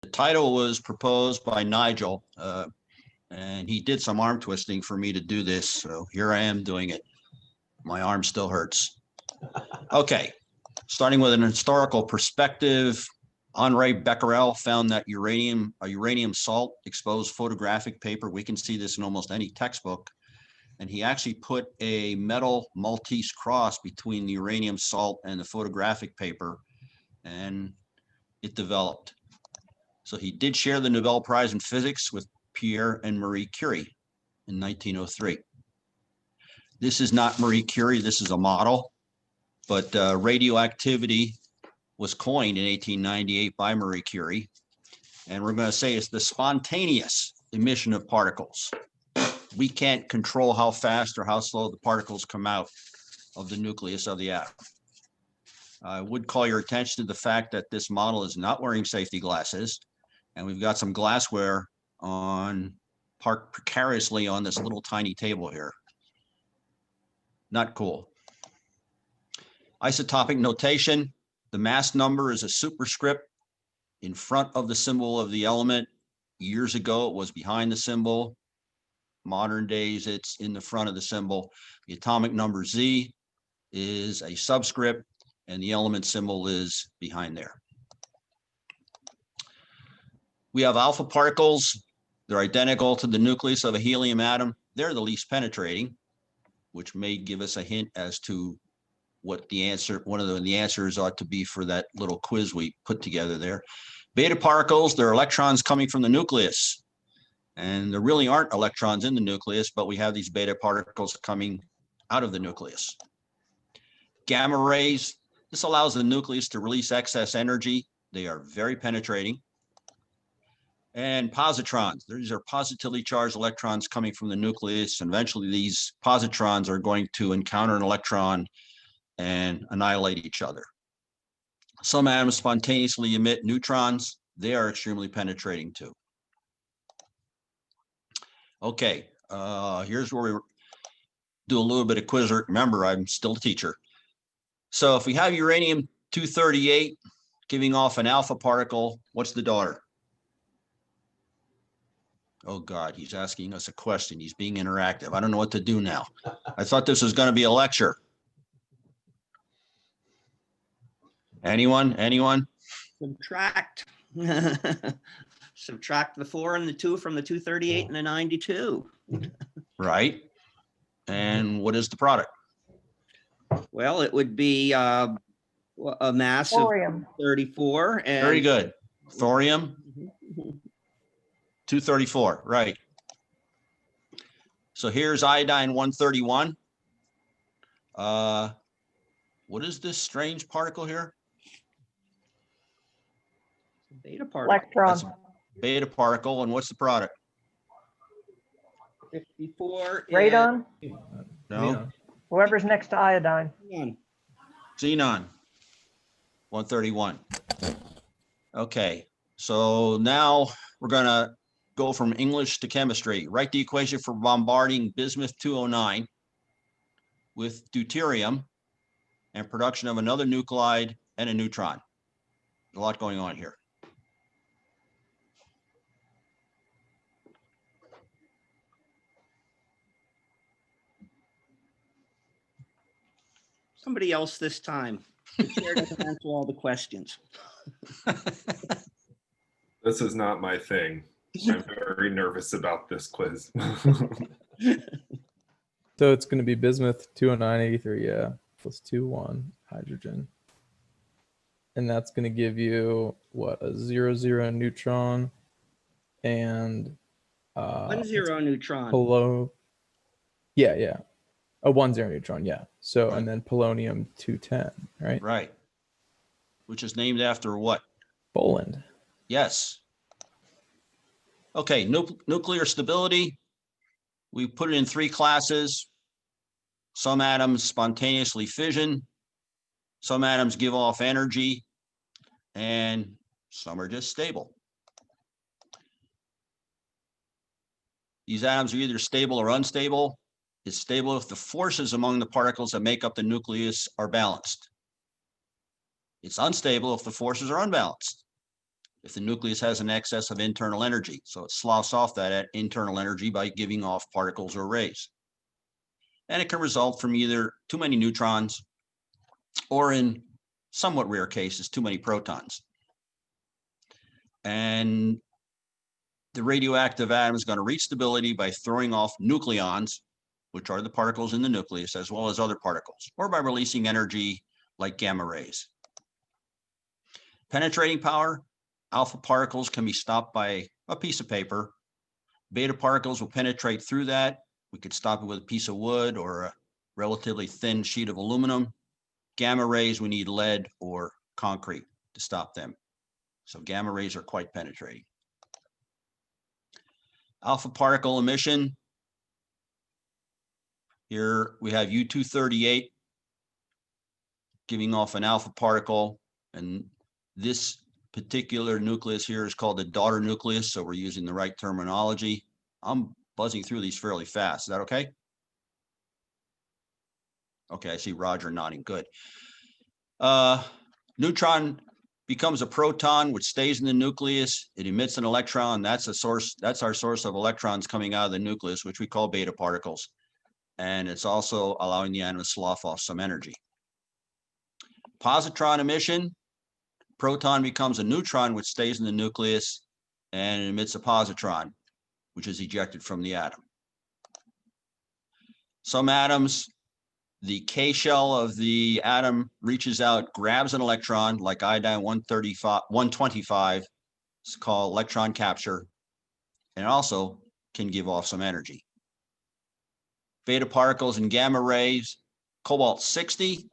The title was proposed by Nigel, and he did some arm twisting for me to do this. So here I am doing it. My arm still hurts. Okay, starting with an historical perspective, Henri Becquerel found that a uranium salt exposed photographic paper. We can see this in almost any textbook. And he actually put a metal Maltese cross between the uranium salt and the photographic paper, and it developed. So he did share the Nobel Prize in Physics with Pierre and Marie Curie in 1903. This is not Marie Curie, this is a model, but radioactivity was coined in 1898 by Marie Curie. And we're going to say it's the spontaneous emission of particles. We can't control how fast or how slow the particles come out of the nucleus of the atom. I would call your attention to the fact that this model is not wearing safety glasses, and we've got some glassware parked precariously on this little tiny table here. Not cool. Isotopic notation. The mass number is a superscript in front of the symbol of the element. Years ago, it was behind the symbol. Modern days, it's in the front of the symbol. The atomic number Z is a subscript, and the element symbol is behind there. We have alpha particles. They're identical to the nucleus of a helium atom. They're the least penetrating, which may give us a hint as to what the answer, one of the answers ought to be for that little quiz we put together there. Beta particles, they're electrons coming from the nucleus. And there really aren't electrons in the nucleus, but we have these beta particles coming out of the nucleus. Gamma rays, this allows the nucleus to release excess energy. They are very penetrating. And positrons, these are positively charged electrons coming from the nucleus. And eventually these positrons are going to encounter an electron and annihilate each other. Some atoms spontaneously emit neutrons. They are extremely penetrating too. Okay, here's where we do a little bit of quiz work. Remember, I'm still a teacher. So if we have uranium-238 giving off an alpha particle, what's the daughter? Oh God, he's asking us a question. He's being interactive. I don't know what to do now. I thought this was going to be a lecture. Anyone? Subtract. Subtract the 4 and the 2 from the 238 and the 92. Right. And what is the product? Well, it would be a mass Thorium. of 34. And very good. Thorium. 234, right. So here's iodine 131. What is this strange particle here? Beta particle. Electron. That's a beta particle, and what's the product? 54. Radon. No. Whoever's next to iodine. Xenon. 131. Okay, so now we're gonna go from English to chemistry. Write the equation for bombarding bismuth-209 with deuterium and production of another nuclide and a neutron. There's a lot going on here. Somebody else this time. The chair doesn't answer all the questions. This is not my thing. I'm very nervous about this quiz. So it's going to be bismuth 20983, yeah, plus 2,1 hydrogen. And that's going to give you, what, a 0,0 neutron and 1 0 neutron. Yeah. A 1 0 neutron, yeah. So, and then polonium 210, right? Right. Which is named after what? Poland. Yes. Okay, nuclear stability. We put it in 3 classes. Some atoms spontaneously fission. Some atoms give off energy. And some are just stable. These atoms are either stable or unstable. It's stable if the forces among the particles that make up the nucleus are balanced. It's unstable if the forces are unbalanced. if the nucleus has an excess of internal energy. So it sloughs off that internal energy by giving off particles or rays. And it can result from either too many neutrons or, in somewhat rare cases, too many protons. And the radioactive atom is going to reach stability by throwing off nucleons, which are the particles in the nucleus, as well as other particles, or by releasing energy like gamma rays. Penetrating power, alpha particles can be stopped by a piece of paper. Beta particles will penetrate through that. We could stop it with a piece of wood or a relatively thin sheet of aluminum. Gamma rays, we need lead or concrete to stop them. So gamma rays are quite penetrating. Alpha particle emission. Here we have U-238 giving off an alpha particle, and this particular nucleus here is called the daughter nucleus, so we're using the right terminology. I'm buzzing through these fairly fast. Is that okay? Okay, I see Roger nodding. Good. Neutron becomes a proton, which stays in the nucleus. It emits an electron. That's our source of electrons coming out of the nucleus, which we call beta particles. And it's also allowing the atom to slough off some energy. Positron emission. Proton becomes a neutron, which stays in the nucleus and emits a positron, which is ejected from the atom. Some atoms, the K shell of the atom reaches out, grabs an electron, like iodine 125. It's called electron capture, and it also can give off some energy. Beta particles and gamma rays, cobalt 60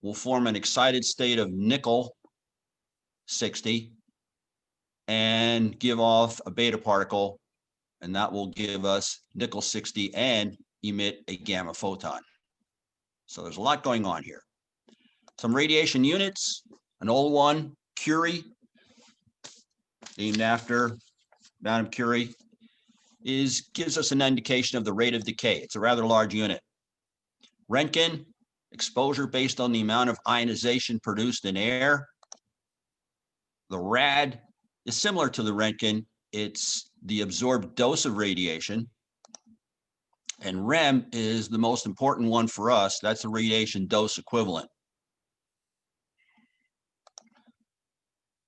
will form an excited state of nickel 60 and give off a beta particle, and that will give us nickel 60 and emit a gamma photon. So there's a lot going on here. Some radiation units, an old one, Curie, named after Madame Curie, gives us an indication of the rate of decay. It's a rather large unit. Roentgen, exposure based on the amount of ionization produced in air. The rad is similar to the Roentgen. It's the absorbed dose of radiation. And REM is the most important one for us. That's the radiation dose equivalent.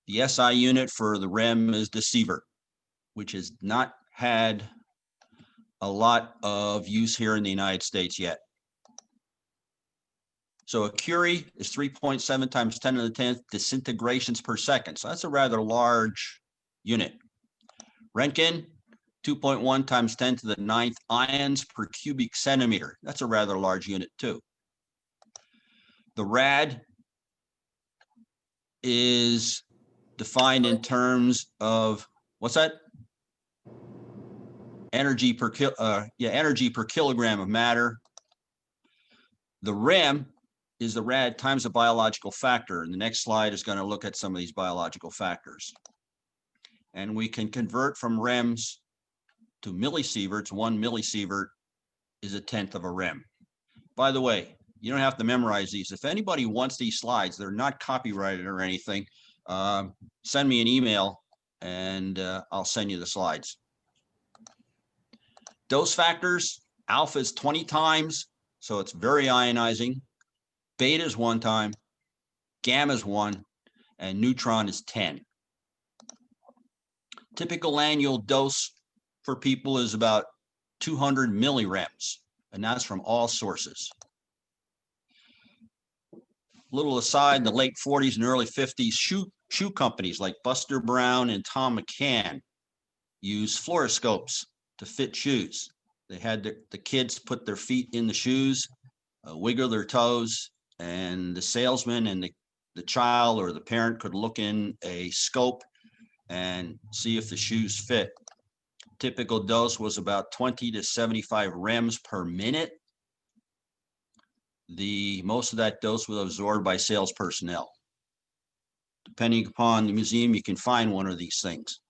The SI unit for the REM is the sievert, which has not had a lot of use here in the United States yet. So a Curie is 3.7 times 10 to the 10th disintegrations per second. So that's a rather large unit. Roentgen, 2.1 times 10 to the 9th ions per cubic centimeter. That's a rather large unit too. The rad is defined in terms of, what's that? Energy per kilogram of matter. The REM is the rad times the biological factor. And the next slide is going to look at some of these biological factors. And we can convert from REMs to millisieverts. 1 millisievert is 1/10 of a REM. By the way, you don't have to memorize these. If anybody wants these slides, they're not copyrighted or anything. Send me an email and I'll send you the slides. Dose factors, alpha is 20 times, so it's very ionizing. Beta is 1 time, gamma is 1, and neutron is 10. Typical annual dose for people is about 200 millirems, and that's from all sources. Little aside, in the late 40s and early 50s, shoe companies like Buster Brown and Tom McCann used fluoroscopes to fit shoes. They had the kids put their feet in the shoes, wiggle their toes, and the salesman and the child or the parent could look in a scope and see if the shoes fit. Typical dose was about 20 to 75 rems per minute. Most of that dose was absorbed by sales personnel. Depending upon the museum, you can find one of these things.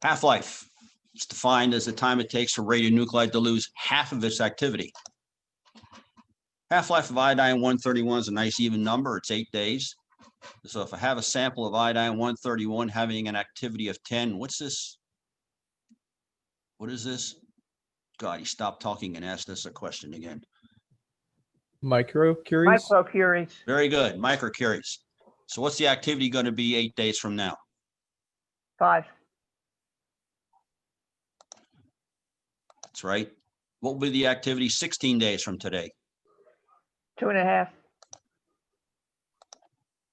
Half-life is defined as the time it takes for radionuclide to lose half of its activity. Half-life of iodine 131 is a nice even number. It's 8 days. So if I have a sample of iodine-131 having an activity of 10, what's this? What is this? God, he stopped talking and asked us a question again. Microcuries? Microcuries. Very good, microcuries. So what's the activity going to be 8 days from now? 5. That's right. What will be the activity 16 days from today? 2.5.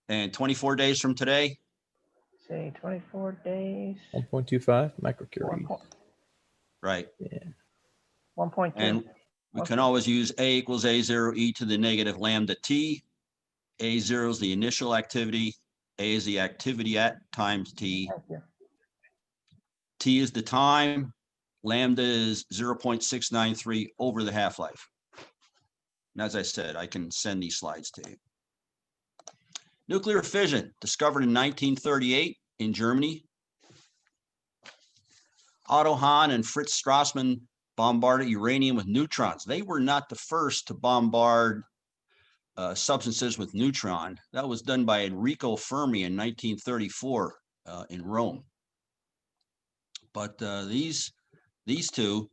And 24 days from today? See, 24 days. 1.25 microcurie. 1. Right. Yeah. 1.2. And we can always use A equals A0 e to the negative lambda t. A0 is the initial activity. A is the activity at times t. Thank you. T is the time. Lambda is 0.693 over the half-life. And as I said, I can send these slides to you. Nuclear fission, discovered in 1938 in Germany. Otto Hahn and Fritz Strassmann bombarded uranium with neutrons. They were not the first to bombard substances with neutron. That was done by Enrico Fermi in 1934 in Rome. But these two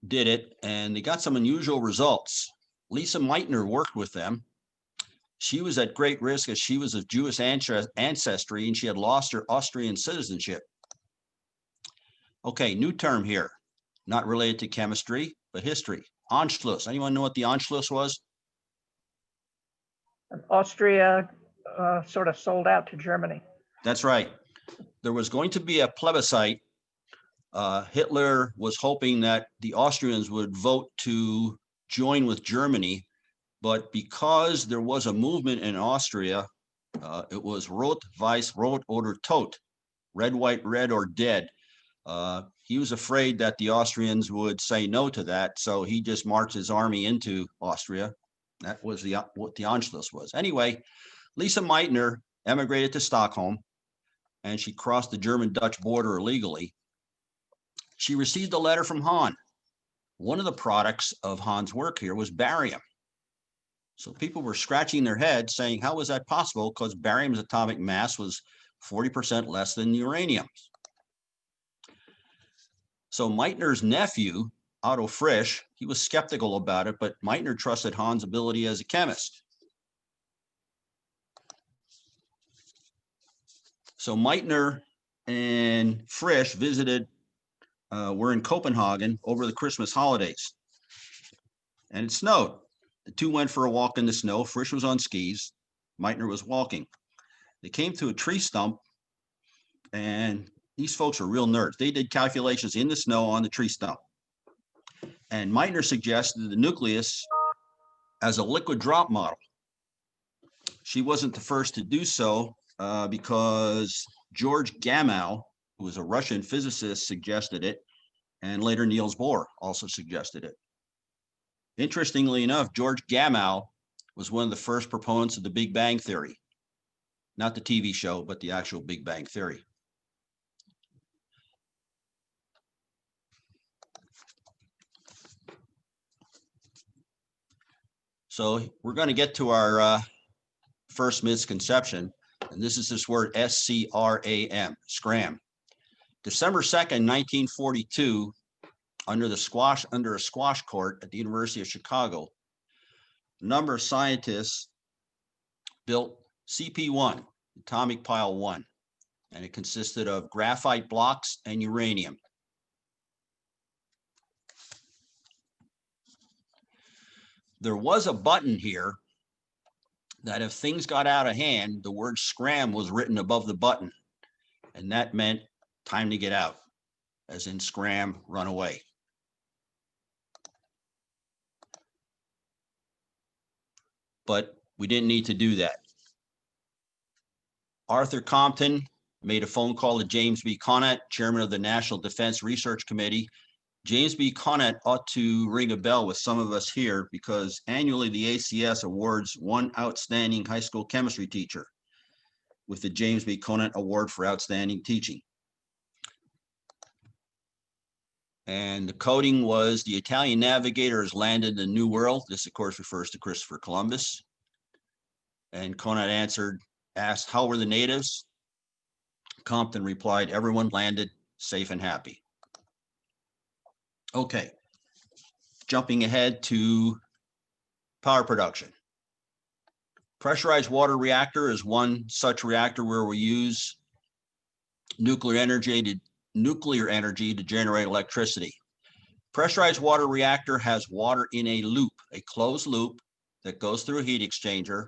did it, and they got some unusual results. Lisa Meitner worked with them. She was at great risk as she was of Jewish ancestry and she had lost her Austrian citizenship. Okay, new term here, not related to chemistry, but history. Anschluss. Anyone know what the Anschluss was? Austria sort of sold out to Germany. That's right. There was going to be a plebiscite. Hitler was hoping that the Austrians would vote to join with Germany, but because there was a movement in Austria, it was Rot, Weiß, Rot oder Tot, red, white, red, or dead. He was afraid that the Austrians would say no to that, so he just marched his army into Austria. That was what the Anschluss was. Anyway, Lisa Meitner emigrated to Stockholm, and she crossed the German-Dutch border illegally. She received a letter from Hahn. One of the products of Hahn's work here was barium. So people were scratching their heads saying, how was that possible? Because barium's atomic mass was 40% less than uranium's. So Meitner's nephew, Otto Frisch, he was skeptical about it, but Meitner trusted Hahn's ability as a chemist. So Meitner and Frisch were in Copenhagen over the Christmas holidays, and it snowed. The two went for a walk in the snow. Frisch was on skis. Meitner was walking. They came to a tree stump, and these folks were real nerds. They did calculations in the snow on the tree stump. And Meitner suggested the nucleus as a liquid drop model. She wasn't the first to do so because George Gamow, who was a Russian physicist, suggested it, and later Niels Bohr also suggested it. Interestingly enough, George Gamow was one of the first proponents of the Big Bang Theory. Not the TV show, but the actual Big Bang Theory. So we're going to get to our first misconception, and this is this word S.C.R.A.M, SCRAM. December 2nd, 1942, under a squash court at the University of Chicago, a number of scientists built CP1, atomic pile 1, and it consisted of graphite blocks and uranium. There was a button here that if things got out of hand, the word SCRAM was written above the button, and that meant time to get out, as in scram, run away. But we didn't need to do that. Arthur Compton made a phone call to James B. Conant, chairman of the National Defense Research Committee. James B. Conant ought to ring a bell with some of us here because annually the ACS awards one outstanding high school chemistry teacher with the James B. Conant Award for Outstanding Teaching. And the coding was the Italian navigator has landed in the New World. This, of course, refers to Christopher Columbus. And Conant asked, how were the natives? Compton replied, everyone landed safe and happy. Okay, jumping ahead to power production. Pressurized water reactor is one such reactor where we use nuclear energy to generate electricity. Pressurized water reactor has water in a loop, a closed loop that goes through a heat exchanger.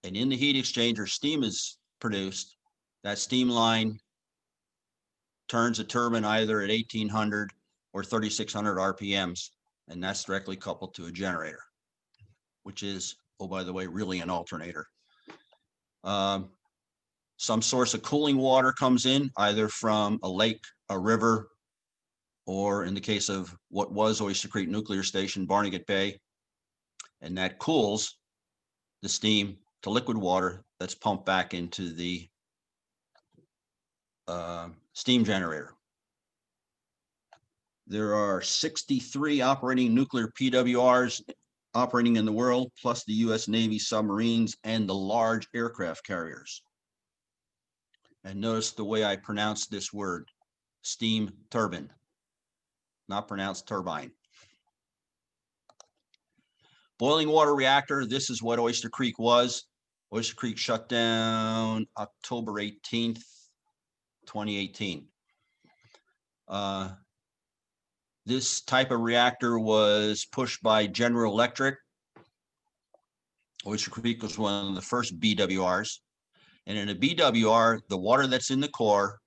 And in the heat exchanger, steam is produced. That steam line turns a turbine either at 1800 or 3600 RPMs, and that's directly coupled to a generator, which is, oh, by the way, really an alternator. Some source of cooling water comes in, either from a lake, a river, or in the case of what was Oyster Creek Nuclear Station, Barnegat Bay, and that cools the steam to liquid water that's pumped back into the steam generator. There are 63 operating nuclear PWRs operating in the world, plus the US Navy submarines and the large aircraft carriers. And notice the way I pronounce this word, steam turbine, not pronounced turbine. Boiling water reactor, this is what Oyster Creek was. Oyster Creek shut down October 18th, 2018. This type of reactor was pushed by General Electric. Oyster Creek was one of the first BWRs. And in a BWR, the water that's in the core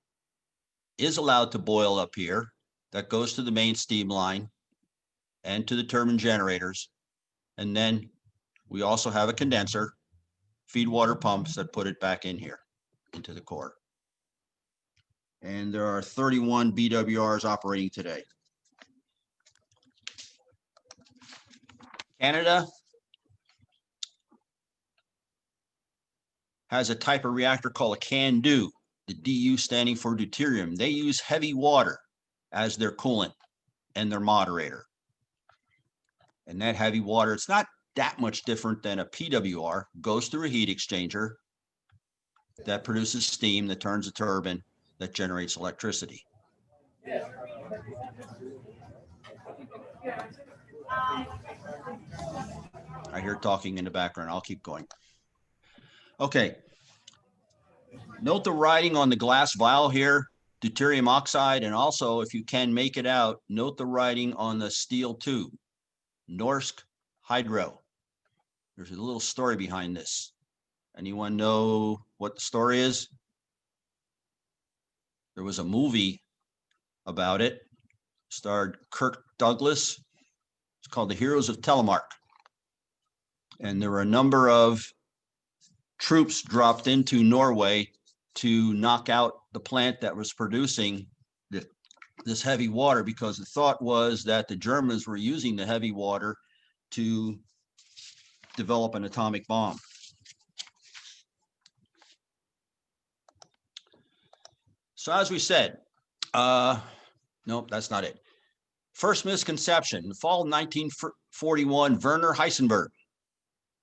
is allowed to boil up here. That goes to the main steam line and to the turbine generators. And then we also have a condenser, feed water pumps that put it back in here into the core. And there are 31 BWRs operating today. Canada has a type of reactor called a CANDU, the DU standing for deuterium. They use heavy water as their coolant and their moderator. And that heavy water, it's not that much different than a PWR, goes through a heat exchanger that produces steam that turns a turbine that generates electricity. I hear talking in the background. I'll keep going. Okay. Note the writing on the glass vial here, deuterium oxide, and also, if you can make it out, note the writing on the steel tube, Norsk Hydro. There's a little story behind this. Anyone know what the story is? There was a movie about it, starred Kirk Douglas. It's called The Heroes of Telemark. And there were a number of troops dropped into Norway to knock out the plant that was producing this heavy water, because the thought was that the Germans were using the heavy water to develop an atomic bomb. So as we said, nope, that's not it. First misconception, in the fall of 1941, Werner Heisenberg,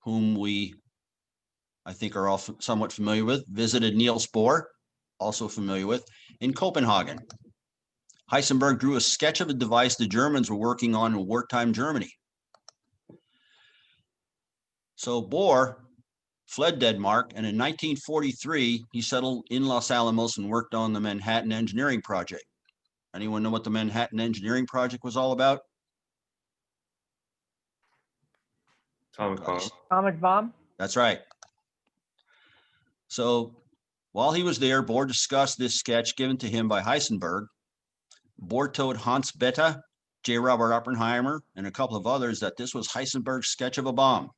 whom I think are all somewhat familiar with, visited Niels Bohr, also familiar with, in Copenhagen. Heisenberg drew a sketch of a device the Germans were working on in wartime Germany. So Bohr fled Denmark, and in 1943, he settled in Los Alamos and worked on the Manhattan Engineering Project. Anyone know what the Manhattan Engineering Project was all about? Atomic bomb. Atomic bomb? That's right. So while he was there, Bohr discussed this sketch given to him by Heisenberg. Bohr told Hans Bethe, J. Robert Oppenheimer, and a couple of others that this was Heisenberg's sketch of a bomb.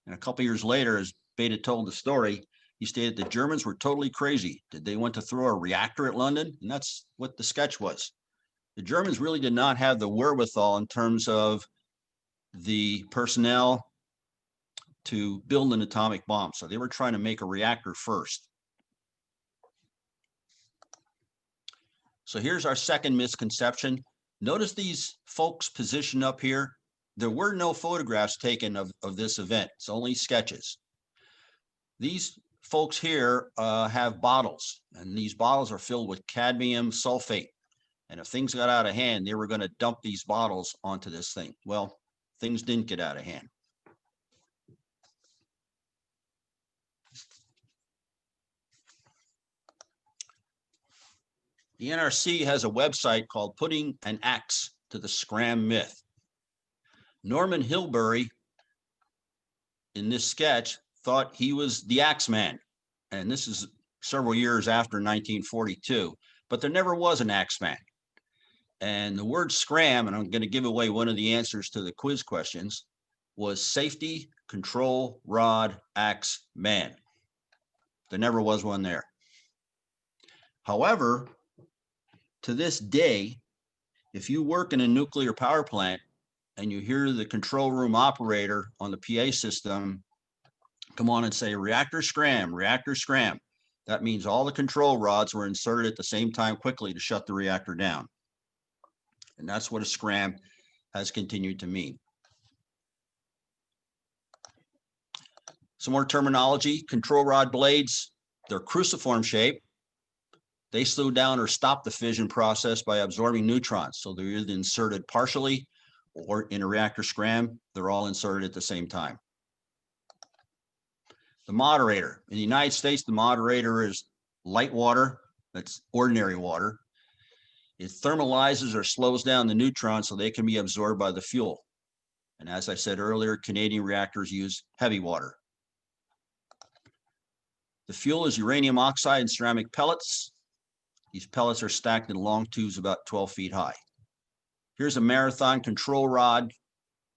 And a couple years later, as Bethe told the story, he stated the Germans were totally crazy. Did they want to throw a reactor at London? And that's what the sketch was. The Germans really did not have the wherewithal in terms of the personnel to build an atomic bomb. So they were trying to make a reactor first. So here's our second misconception. Notice these folks positioned up here. There were no photographs taken of this event. It's only sketches. These folks here have bottles, and these bottles are filled with cadmium sulfate. And if things got out of hand, they were going to dump these bottles onto this thing. Well, things didn't get out of hand. The NRC has a website called Putting an Axe to the S.C.R.A.M Myth. Norman Hilberry, in this sketch, thought he was the Axe Man. And this is several years after 1942, but there never was an Axe Man. And the word S.C.R.A.M, and I'm going to give away one of the answers to the quiz questions, was safety, control, rod, axe, man. There never was one there. However, to this day, if you work in a nuclear power plant and you hear the control room operator on the PA system come on and say, reactor S.C.R.A.M, reactor S.C.R.A.M, that means all the control rods were inserted at the same time quickly to shut the reactor down. And that's what a S.C.R.A.M has continued to mean. Some more terminology. Control rod blades, they're cruciform shape. They slow down or stop the fission process by absorbing neutrons. So they're either inserted partially or in a reactor S.C.R.A.M, they're all inserted at the same time. The moderator. In the United States, the moderator is light water. That's ordinary water. It thermalizes or slows down the neutrons so they can be absorbed by the fuel. And as I said earlier, Canadian reactors use heavy water. The fuel is uranium oxide and ceramic pellets. These pellets are stacked in long tubes about 12 feet high. Here's a marathon control rod.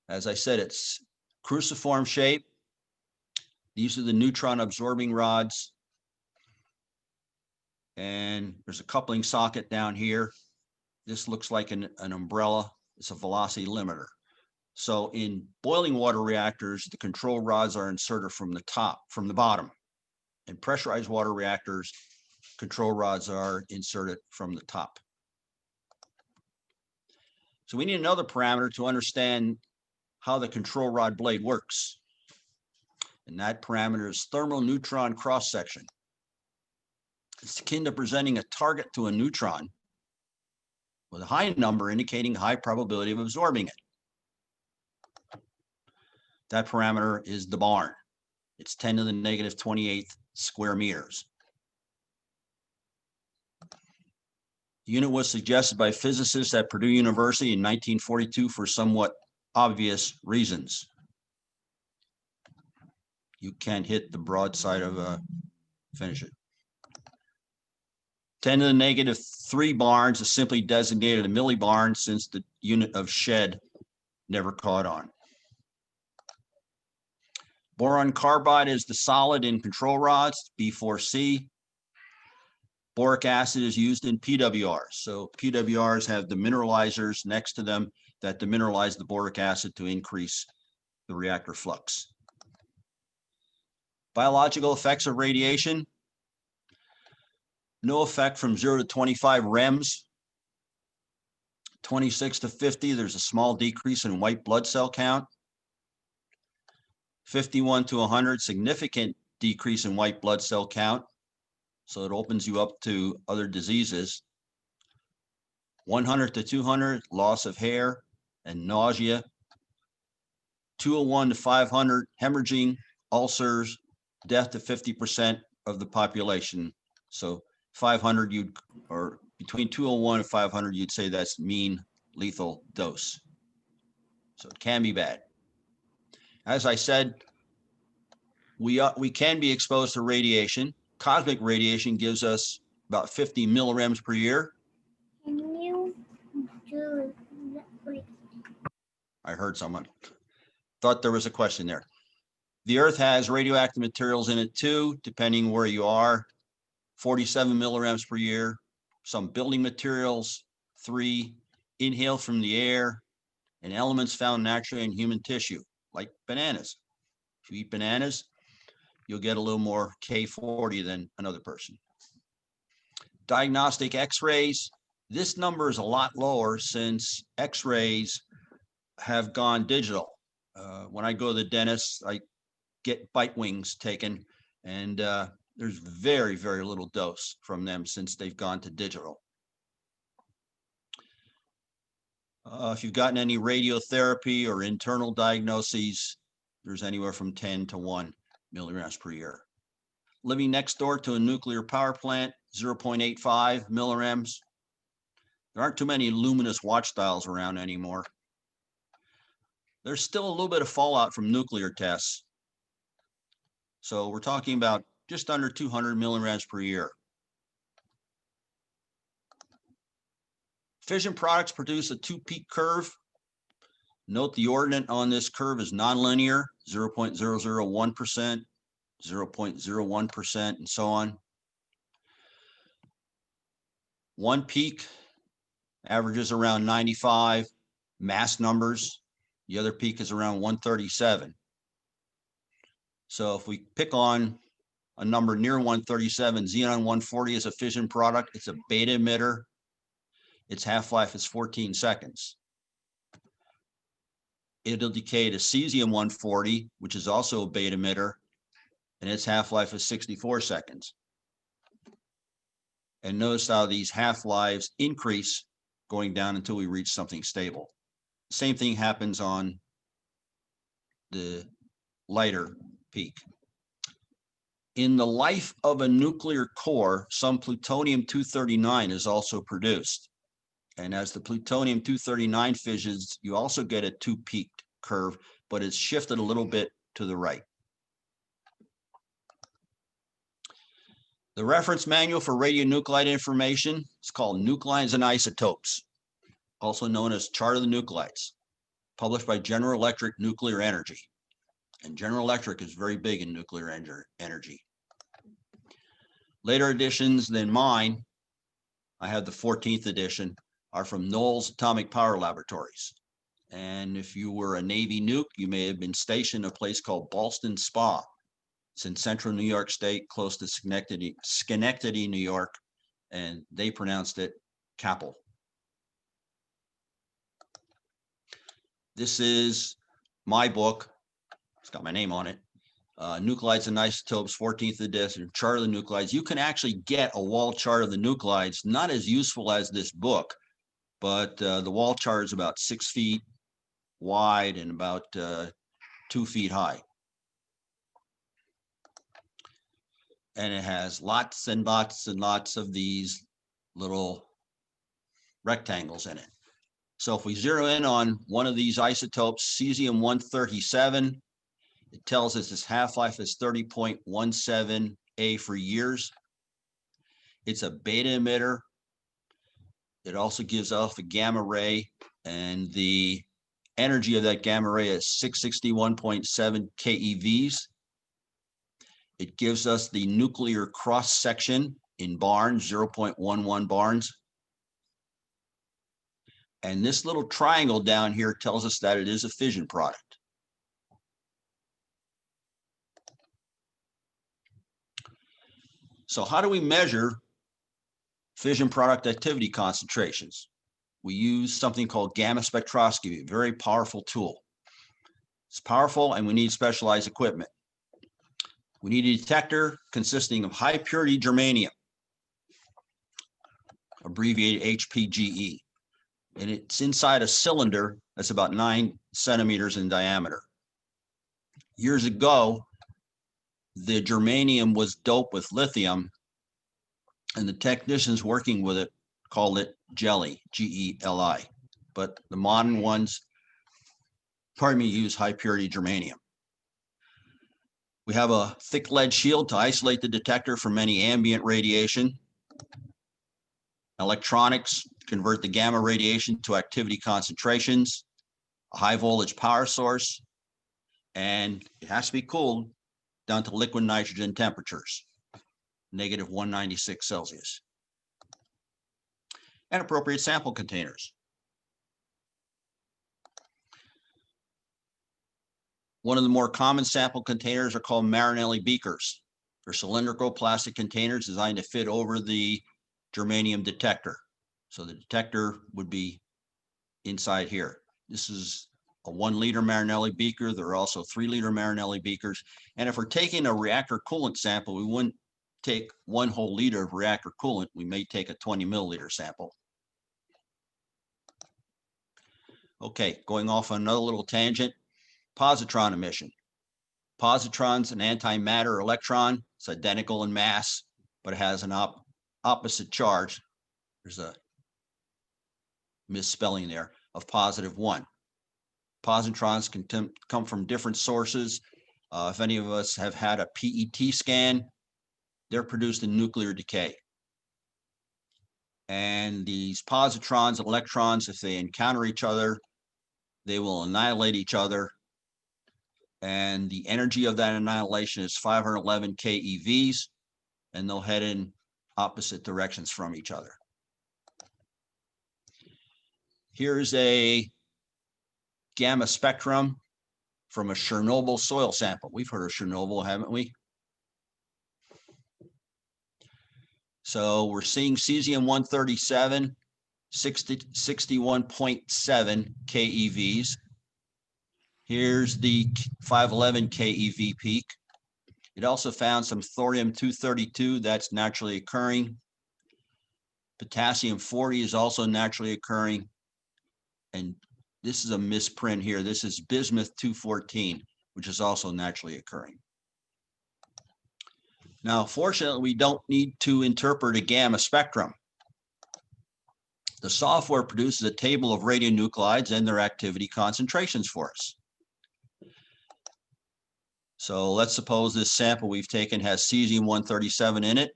As I said, it's cruciform shape. These are the neutron absorbing rods. And there's a coupling socket down here. This looks like an umbrella. It's a velocity limiter. So in boiling water reactors, the control rods are inserted from the bottom. In pressurized water reactors, control rods are inserted from the top. So we need another parameter to understand how the control rod blade works. And that parameter is thermal neutron cross section. It's akin to presenting a target to a neutron with a high number indicating high probability of absorbing it. That parameter is the barn. It's 10 to the negative 28th square meters. The unit was suggested by physicists at Purdue University in 1942 for somewhat obvious reasons. You can't hit the broadside of a, finish it. 10 to the negative 3 barns is simply designated a millibarn since the unit of shed never caught on. Boron carbide is the solid in control rods, B4C. Boric acid is used in PWRs. So PWRs have the mineralizers next to them that demineralize the boric acid to increase the reactor flux. Biological effects of radiation. No effect from 0 to 25 REMs. 26 to 50, there's a small decrease in white blood cell count. 51 to 100, significant decrease in white blood cell count. So it opens you up to other diseases. 100 to 200, loss of hair and nausea. 201 to 500, hemorrhaging, ulcers, death to 50% of the population. So 500, or between 201 and 500, you'd say that's mean lethal dose. So it can be bad. As I said, we can be exposed to radiation. Cosmic radiation gives us about 50 millirems per year. Can you do that, please? I heard someone. Thought there was a question there. The Earth has radioactive materials in it too, depending where you are. 47 millirems per year. Some building materials, 3, inhaled from the air, and elements found naturally in human tissue, like bananas. If you eat bananas, you'll get a little more K40 than another person. Diagnostic X-rays. This number is a lot lower since X-rays have gone digital. When I go to the dentist, I get bite wings taken, And there's very, very little dose from them since they've gone to digital. If you've gotten any radiotherapy or internal diagnoses, there's anywhere from 10 to 1 milligrams per year. Living next door to a nuclear power plant, 0.85 milligrams. There aren't too many luminous watch dials around anymore. There's still a little bit of fallout from nuclear tests. So we're talking about just under 200 milligrams per year. Fission products produce a two-peak curve. Note the ordinate on this curve is nonlinear, 0.001%, 0.01%, and so on. One peak averages around 95 mass numbers. The other peak is around 137. So if we pick on a number near 137, xenon 140 is a fission product. It's a beta emitter. Its half-life is 14 seconds. It'll decay to cesium 140, which is also a beta emitter, and its half-life is 64 seconds. And notice how these half-lives increase going down until we reach something stable. Same thing happens on the lighter peak. In the life of a nuclear core, some plutonium-239 is also produced. And as the plutonium-239 fissions, you also get a two-peaked curve, but it's shifted a little bit to the right. The reference manual for radionuclide information is called Nuclides and Isotopes, also known as Chart of the Nuclides, published by General Electric Nuclear Energy. And General Electric is very big in nuclear energy. Later editions than mine, I have the 14th edition, are from Knowles Atomic Power Laboratories. And if you were a Navy nuke, you may have been stationed at a place called Ballston Spa. It's in central New York State, close to Schenectady, New York, and they pronounced it Capel. This is my book. It's got my name on it. Nuclides and Isotopes, 14th edition, Chart of the Nuclides. You can actually get a wall chart of the nuclides, not as useful as this book, but the wall chart is about 6 feet wide and about 2 feet high. And it has lots and lots and lots of these little rectangles in it. So if we zero in on one of these isotopes, cesium-137, it tells us its half-life is 30.17 A for years. It's a beta emitter. It also gives off a gamma ray, and the energy of that gamma ray is 661.7 keVs. It gives us the nuclear cross section in barns, 0.11 barns. And this little triangle down here tells us that it is a fission product. So how do we measure fission product activity concentrations? We use something called gamma spectroscopy, a very powerful tool. It's powerful and we need specialized equipment. We need a detector consisting of high purity germanium, abbreviated HPGE. And it's inside a cylinder that's about 9 centimeters in diameter. Years ago, the germanium was doped with lithium, and the technicians working with it called it jelly, G-E-L-I. But the modern ones, use high purity germanium. We have a thick lead shield to isolate the detector from any ambient radiation. Electronics convert the gamma radiation to activity concentrations, a high voltage power source, and it has to be cooled down to liquid nitrogen temperatures, negative 196 Celsius. And appropriate sample containers. One of the more common sample containers are called Marinelli beakers. They're cylindrical plastic containers designed to fit over the germanium detector. So the detector would be inside here. This is a 1 liter Marinelli beaker. There are also 3 liter Marinelli beakers. And if we're taking a reactor coolant sample, we wouldn't take 1 whole liter of reactor coolant. We may take a 20 milliliter sample. Okay, going off on another little tangent, positron emission. Positron's an antimatter electron. It's identical in mass, but it has an opposite charge. There's a misspelling there of +1. Positrons can come from different sources. If any of us have had a PET scan, they're produced in nuclear decay. And these positrons and electrons, if they encounter each other, they will annihilate each other. And the energy of that annihilation is 511 keVs, and they'll head in opposite directions from each other. Here's a gamma spectrum from a Chernobyl soil sample. We've heard of Chernobyl, haven't we? So we're seeing cesium-137, 61.7 keVs. Here's the 511 keV peak. It also found some thorium-232 that's naturally occurring. Potassium-40 is also naturally occurring. And this is a misprint here. This is bismuth-214, which is also naturally occurring. Now, fortunately, we don't need to interpret a gamma spectrum. The software produces a table of radionuclides and their activity concentrations for us. So let's suppose this sample we've taken has cesium-137 in it,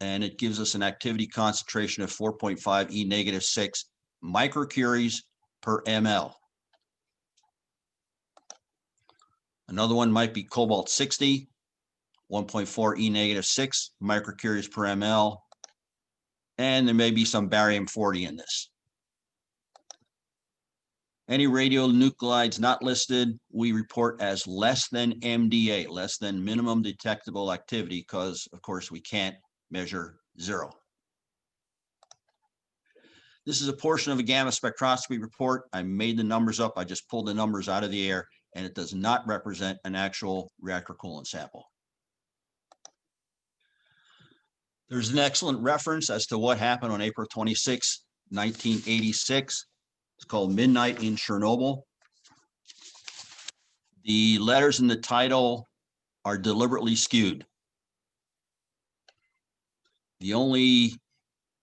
and it gives us an activity concentration of 4.5 E-6 microcuries per ml. Another one might be cobalt-60, 1.4 E-6 microcuries per ml, and there may be some barium-40 in this. Any radionuclides not listed, we report as less than MDA, less than minimum detectable activity, because of course we can't measure 0. This is a portion of a gamma spectroscopy report. I made the numbers up. I just pulled the numbers out of the air, and it does not represent an actual reactor coolant sample. There's an excellent reference as to what happened on April 26, 1986. It's called Midnight in Chernobyl. The letters in the title are deliberately skewed. The only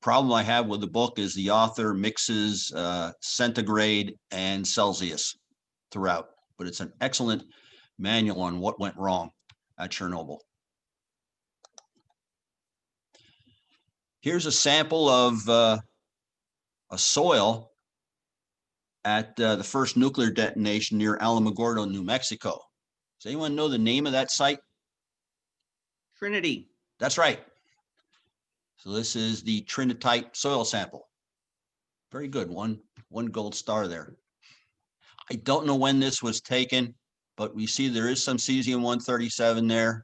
problem I have with the book is the author mixes centigrade and Celsius throughout, but it's an excellent manual on what went wrong at Chernobyl. Here's a sample of a soil at the first nuclear detonation near Alamogordo, New Mexico. Does anyone know the name of that site? Trinity. That's right. So this is the trinitite soil sample. Very good, one gold star there. I don't know when this was taken, but we see there is some cesium-137 there.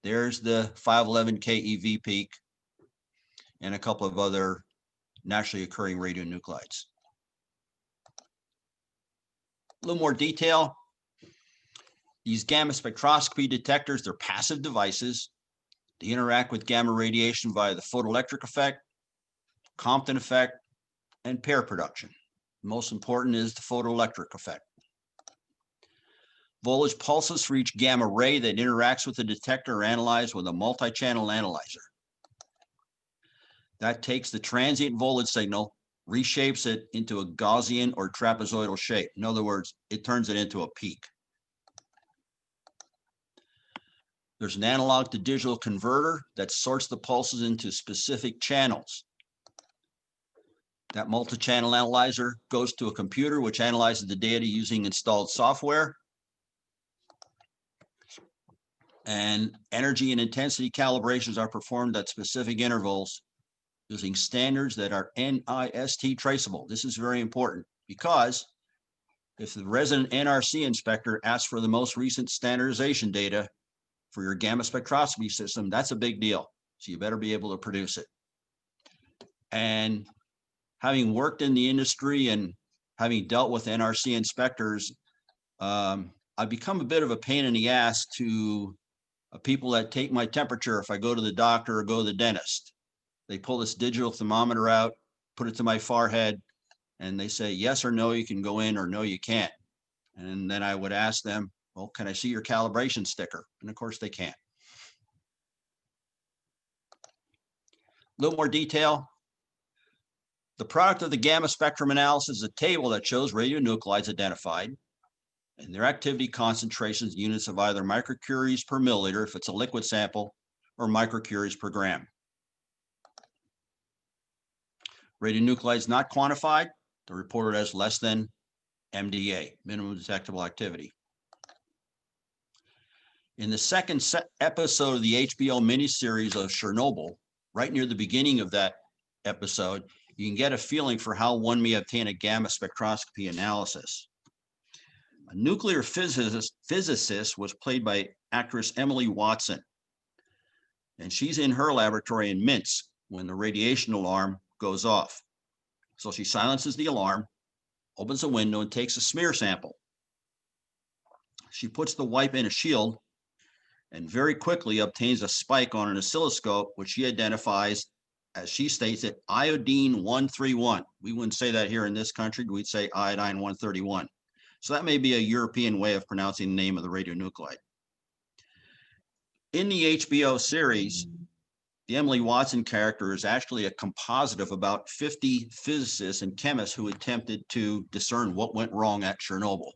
There's the 511 keV peak and a couple of other naturally occurring radionuclides. A little more detail. These gamma spectroscopy detectors, they're passive devices. They interact with gamma radiation via the photoelectric effect, Compton effect, and pair production. Most important is the photoelectric effect. Voltage pulses for each gamma ray that interacts with the detector are analyzed with a multi-channel analyzer. That takes the transient voltage signal, reshapes it into a Gaussian or trapezoidal shape. In other words, it turns it into a peak. There's an analog to digital converter that sorts the pulses into specific channels. That multi-channel analyzer goes to a computer which analyzes the data using installed software. And energy and intensity calibrations are performed at specific intervals using standards that are NIST traceable. This is very important because if the resident NRC inspector asks for the most recent standardization data for your gamma spectroscopy system, that's a big deal. So you better be able to produce it. And having worked in the industry and having dealt with NRC inspectors, I've become a bit of a pain in the ass to people that take my temperature if I go to the doctor or go to the dentist. They pull this digital thermometer out, put it to my forehead, and they say, yes or no, you can go in, or no, you can't. And then I would ask them, well, can I see your calibration sticker? And of course they can't. A little more detail. The product of the gamma spectrum analysis is a table that shows radionuclides identified and their activity concentrations, units of either microcuries per milliliter if it's a liquid sample, or microcuries per gram. Radionuclides not quantified, they're reported as less than MDA, minimum detectable activity. In the second episode of the HBO miniseries of Chernobyl, right near the beginning of that episode, you can get a feeling for how one may obtain a gamma spectroscopy analysis. A nuclear physicist was played by actress Emily Watson, and she's in her laboratory in Minsk when the radiation alarm goes off. So she silences the alarm, opens a window, and takes a smear sample. She puts the wipe in a shield and very quickly obtains a spike on an oscilloscope, which she identifies, as she states it, iodine 131. We wouldn't say that here in this country. We'd say iodine 131. So that may be a European way of pronouncing the name of the radionuclide. In the HBO series, the Emily Watson character is actually a composite of about 50 physicists and chemists who attempted to discern what went wrong at Chernobyl.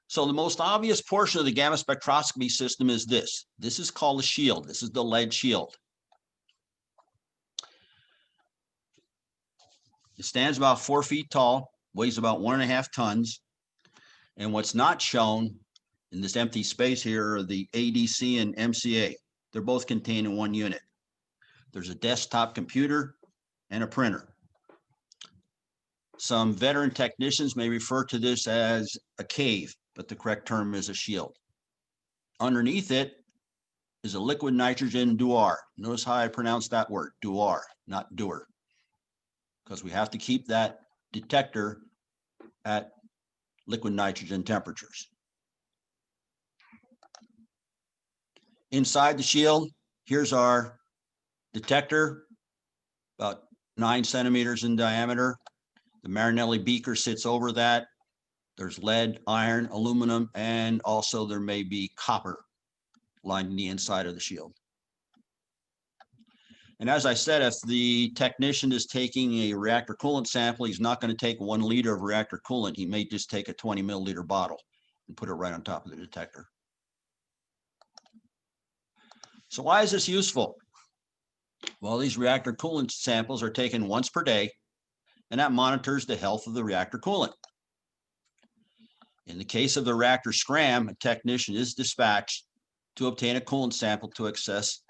So the most obvious portion of the gamma spectroscopy system is this. This is called a shield. This is the lead shield. It stands about 4 feet tall, weighs about 1.5 tons. And what's not shown in this empty space here are the ADC and MCA. They're both contained in one unit. There's a desktop computer and a printer. Some veteran technicians may refer to this as a cave, but the correct term is a shield. Underneath it is a liquid nitrogen dewar. Notice how I pronounce that word, dewar, not doer, because we have to keep that detector at liquid nitrogen temperatures. Inside the shield, here's our detector, about 9 centimeters in diameter. The Marinelli beaker sits over that. There's lead, iron, aluminum, and also there may be copper lining the inside of the shield. And as I said, if the technician is taking a reactor coolant sample, he's not going to take 1 liter of reactor coolant. He may just take a 20 milliliter bottle and put it right on top of the detector. So why is this useful? Well, these reactor coolant samples are taken once per day, and that monitors the health of the reactor coolant. In the case of the reactor S.C.R.A.M, a technician is dispatched to obtain a coolant sample to assess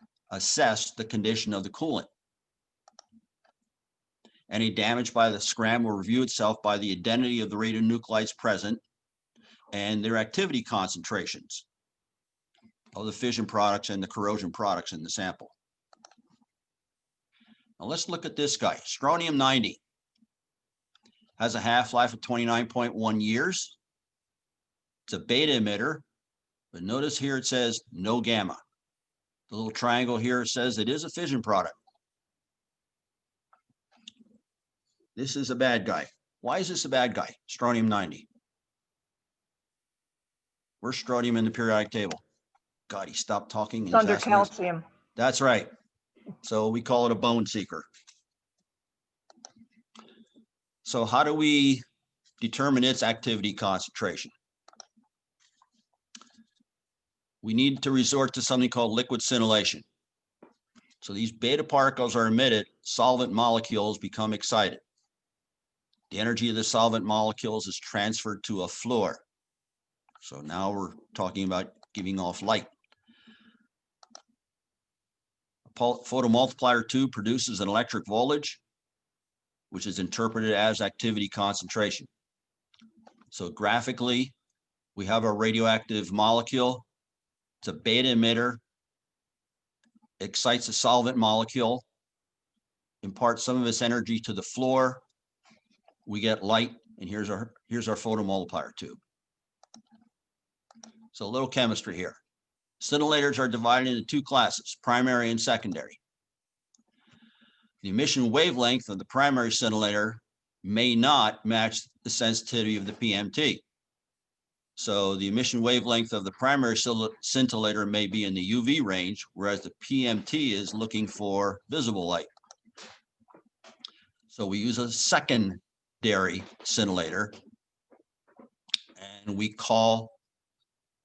the condition of the coolant. Any damage by the S.C.R.A.M will review itself by the identity of the radionuclides present and their activity concentrations of the fission products and the corrosion products in the sample. Now let's look at this guy. Strontium-90 has a half-life of 29.1 years. It's a beta emitter, but notice here it says no gamma. The little triangle here says it is a fission product. This is a bad guy. Why is this a bad guy? Strontium-90. Where's strontium in the periodic table? God, he stopped talking. It's under calcium. That's right. So we call it a bone seeker. So how do we determine its activity concentration? We need to resort to something called liquid scintillation. So these beta particles are emitted, solvent molecules become excited. The energy of the solvent molecules is transferred to a fluor. So now we're talking about giving off light. A photomultiplier tube produces an electric voltage, which is interpreted as activity concentration. So graphically, we have a radioactive molecule. It's a beta emitter, excites a solvent molecule, imparts some of its energy to the fluor, we get light, and here's our photomultiplier tube. So a little chemistry here. Scintillators are divided into two classes, primary and secondary. The emission wavelength of the primary scintillator may not match the sensitivity of the PMT. So the emission wavelength of the primary scintillator may be in the UV range, whereas the PMT is looking for visible light. So we use a secondary scintillator, and we call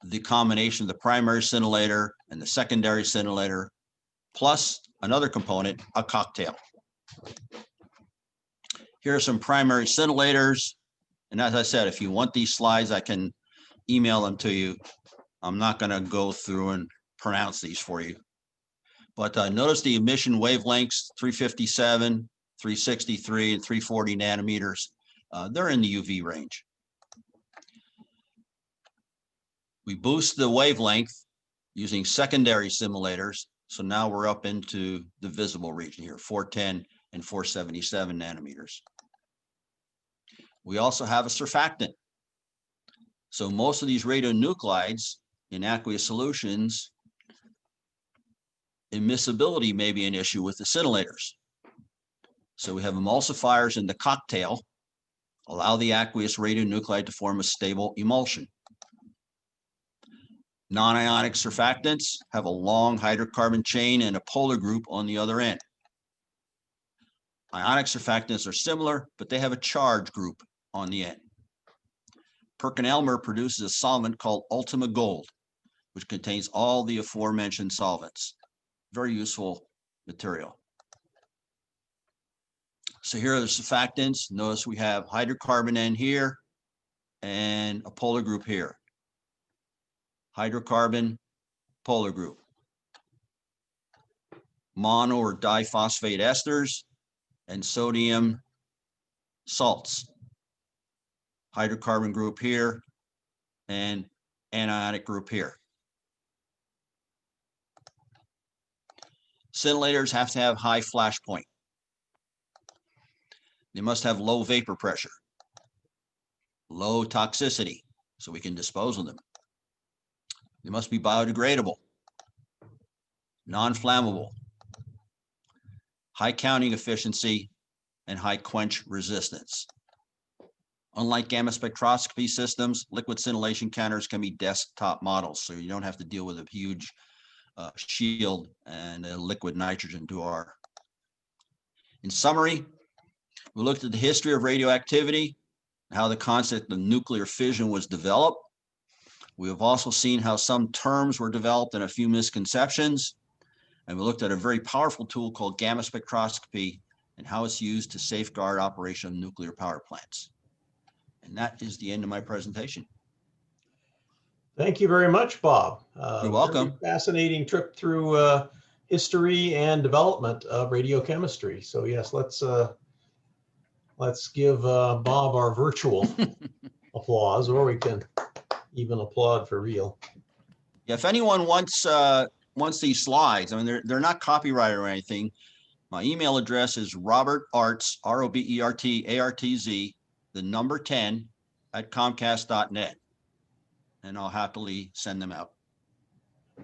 the combination of the primary scintillator and the secondary scintillator, plus another component, a cocktail. Here are some primary scintillators. And as I said, if you want these slides, I can email them to you. I'm not going to go through and pronounce these for you. But notice the emission wavelengths, 357, 363, and 340 nanometers. They're in the UV range. We boost the wavelength using secondary simulators. So now we're up into the visible region here, 410 and 477 nanometers. We also have a surfactant. So most of these radionuclides in aqueous solutions, immiscibility may be an issue with the scintillators. So we have emulsifiers in the cocktail, allow the aqueous radionuclide to form a stable emulsion. Non-ionic surfactants have a long hydrocarbon chain and a polar group on the other end. Ionic surfactants are similar, but they have a charge group on the end. Perkin-Elmer produces a solvent called Ultima Gold, which contains all the aforementioned solvents. Very useful material. So here are the surfactants. Notice we have hydrocarbon end here and a polar group here. Hydrocarbon, polar group. Mono or diphosphate esters and sodium salts. Hydrocarbon group here and anionic group here. Scintillators have to have high flash point. They must have low vapor pressure, low toxicity, so we can dispose of them. They must be biodegradable, non-flammable, high counting efficiency, and high quench resistance. Unlike gamma spectroscopy systems, liquid scintillation counters can be desktop models, so you don't have to deal with a huge shield and a liquid nitrogen door. In summary, we looked at the history of radioactivity, how the concept of nuclear fission was developed. We have also seen how some terms were developed and a few misconceptions. And we looked at a very powerful tool called gamma spectroscopy and how it's used to safeguard operation of nuclear power plants. And that is the end of my presentation. Thank you very much, Bob. You're welcome. Very fascinating trip through history and development of radiochemistry. So yes, let's give Bob our virtual applause, or we can even applaud for real. Yeah, if anyone wants these slides, I mean, they're not copyrighted or anything. My email address is Robert Artz, ROBERTARTZ, the number 10 at Comcast.net. And I'll happily send them out.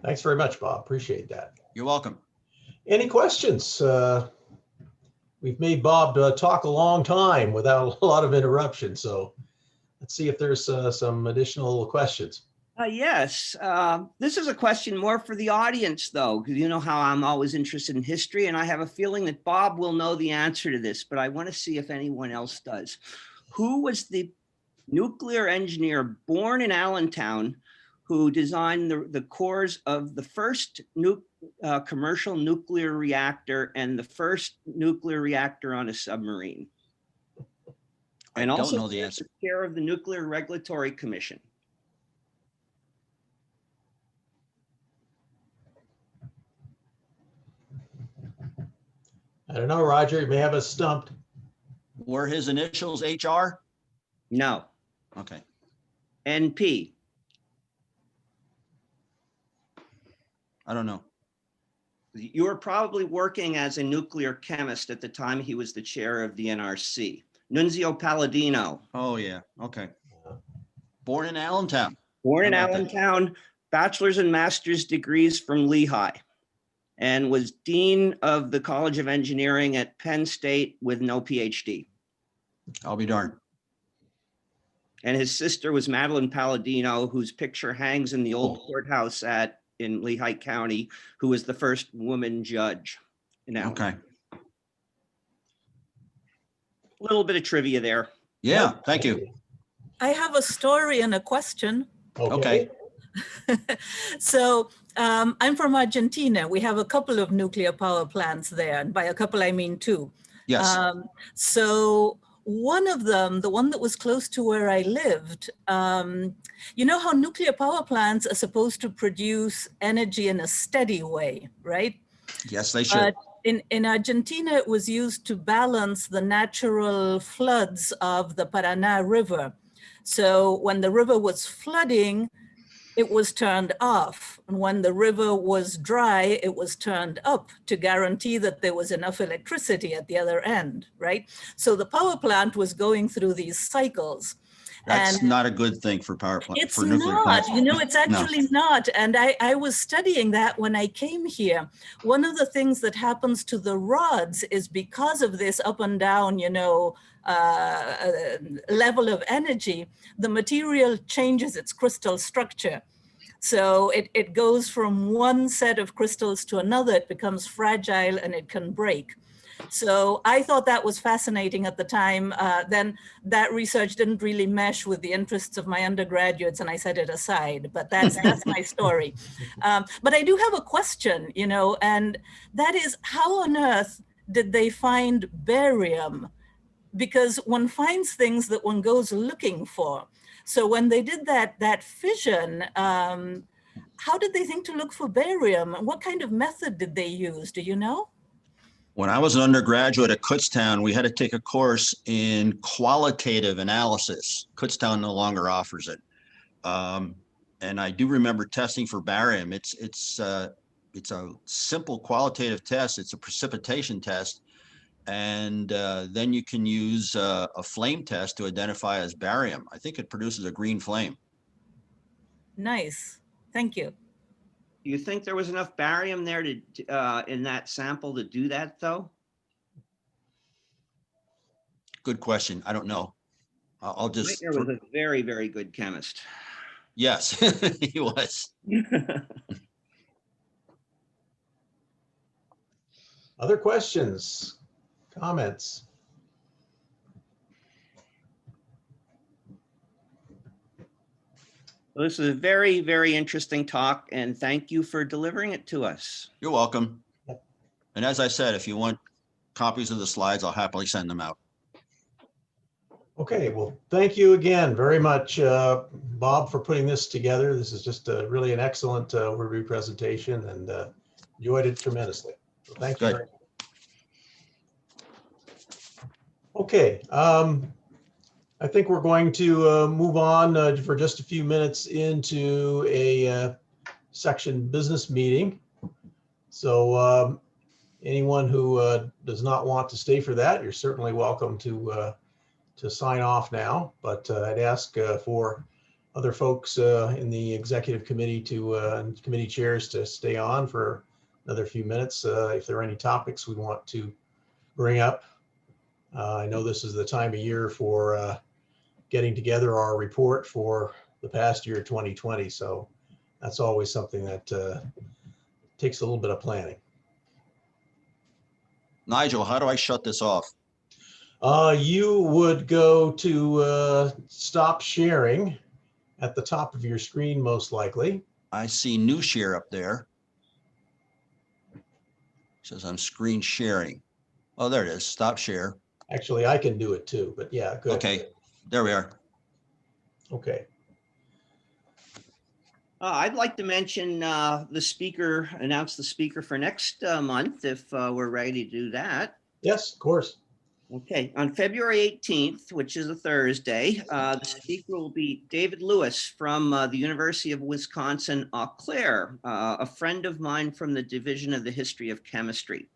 Thanks very much, Bob. Appreciate that. You're welcome. Any questions? We've made Bob talk a long time without a lot of interruption. So let's see if there's some additional questions. Yes, this is a question more for the audience, though, because you know how I'm always interested in history, and I have a feeling that Bob will know the answer to this, but I want to see if anyone else does. Who was the nuclear engineer born in Allentown who designed the cores of the first commercial nuclear reactor and the first nuclear reactor on a submarine? And I also don't know the answer. Chair of the Nuclear Regulatory Commission. I don't know, Roger, you may have us stumped. Were his initials HR? No. Okay. NP. I don't know. You were probably working as a nuclear chemist at the time he was the chair of the NRC. Nunzio Palladino, Oh, yeah. Okay. Born in Allentown. born in How about that? Allentown, bachelor's and master's degrees from Lehigh, and was dean of the College of Engineering at Penn State with no PhD. I'll be darned. And his sister was Madeline Palladino, whose picture hangs in the old Oh. courthouse in Lehigh County, who was the first woman judge. Now, Okay. a little bit of trivia there. Yeah, thank you. I have a story and a question. Okay. So I'm from Argentina. We have a couple of nuclear power plants there. And by a couple, I mean two. Yes. So one of them, the one that was close to where I lived, you know how nuclear power plants are supposed to produce energy in a steady way, right? Yes, they should. In Argentina, it was used to balance the natural floods of the Paraná River. So when the river was flooding, it was turned off. And when the river was dry, it was turned up to guarantee that there was enough electricity at the other end, right? So the power plant was going through these cycles. That's And not a good thing for power plant, it's for nuclear not, plants. you know, it's actually not. And I was studying that when I came here. One of the things that happens to the rods is because of this up and down, you know, level of energy, the material changes its crystal structure. So it goes from one set of crystals to another, it becomes fragile and it can break. So I thought that was fascinating at the time. Then that research didn't really mesh with the interests of my undergraduates and I set it aside, but that's my story. But I do have a question, you know, and that is how on earth did they find barium? Because one finds things that one goes looking for. So when they did that fission, how did they think to look for barium? What kind of method did they use? Do you know? When I was an undergraduate at Kutztown, we had to take a course in qualitative analysis. Kutztown no longer offers it. And I do remember testing for barium. It's a simple qualitative test. It's a precipitation test. And then you can use a flame test to identify as barium. I think it produces a green flame. Nice. Thank you. Do you think there was enough barium there to in that sample to do that, though? Good question. I don't know. I'll just. Meitner was a very, very good chemist. Yes, he was. Other questions, comments? Well, this is a very, very interesting talk, and thank you for delivering it to us. You're welcome. And as I said, if you want copies of the slides, I'll happily send them out. Okay, well, thank you again very much, Bob, for putting this together. This is just really an excellent review presentation and enjoyed it tremendously. So thank you. Good. Very much. Okay, I think we're going to move on for just a few minutes into a section business meeting. So anyone who does not want to stay for that, you're certainly welcome to sign off now. But I'd ask for other folks in the executive committee and committee chairs to stay on for another few minutes if there are any topics we want to bring up. I know this is the time of year for getting together our report for the past year, 2020. So that's always something that takes a little bit of planning. Nigel, how do I shut this off? You would go to stop sharing at the top of your screen, most likely. I see new share up there. It says I'm screen sharing. Oh, there it is. Stop share. Actually, I can do it too, but yeah, good. Okay, there we are. Okay. I'd like to mention announce the speaker for next month if we're ready to do that. Yes, of course. Okay, on February 18th, which is a Thursday, the speaker will be David Lewis from the University of Wisconsin, Eau Claire, a friend of mine from the Division of the History of Chemistry.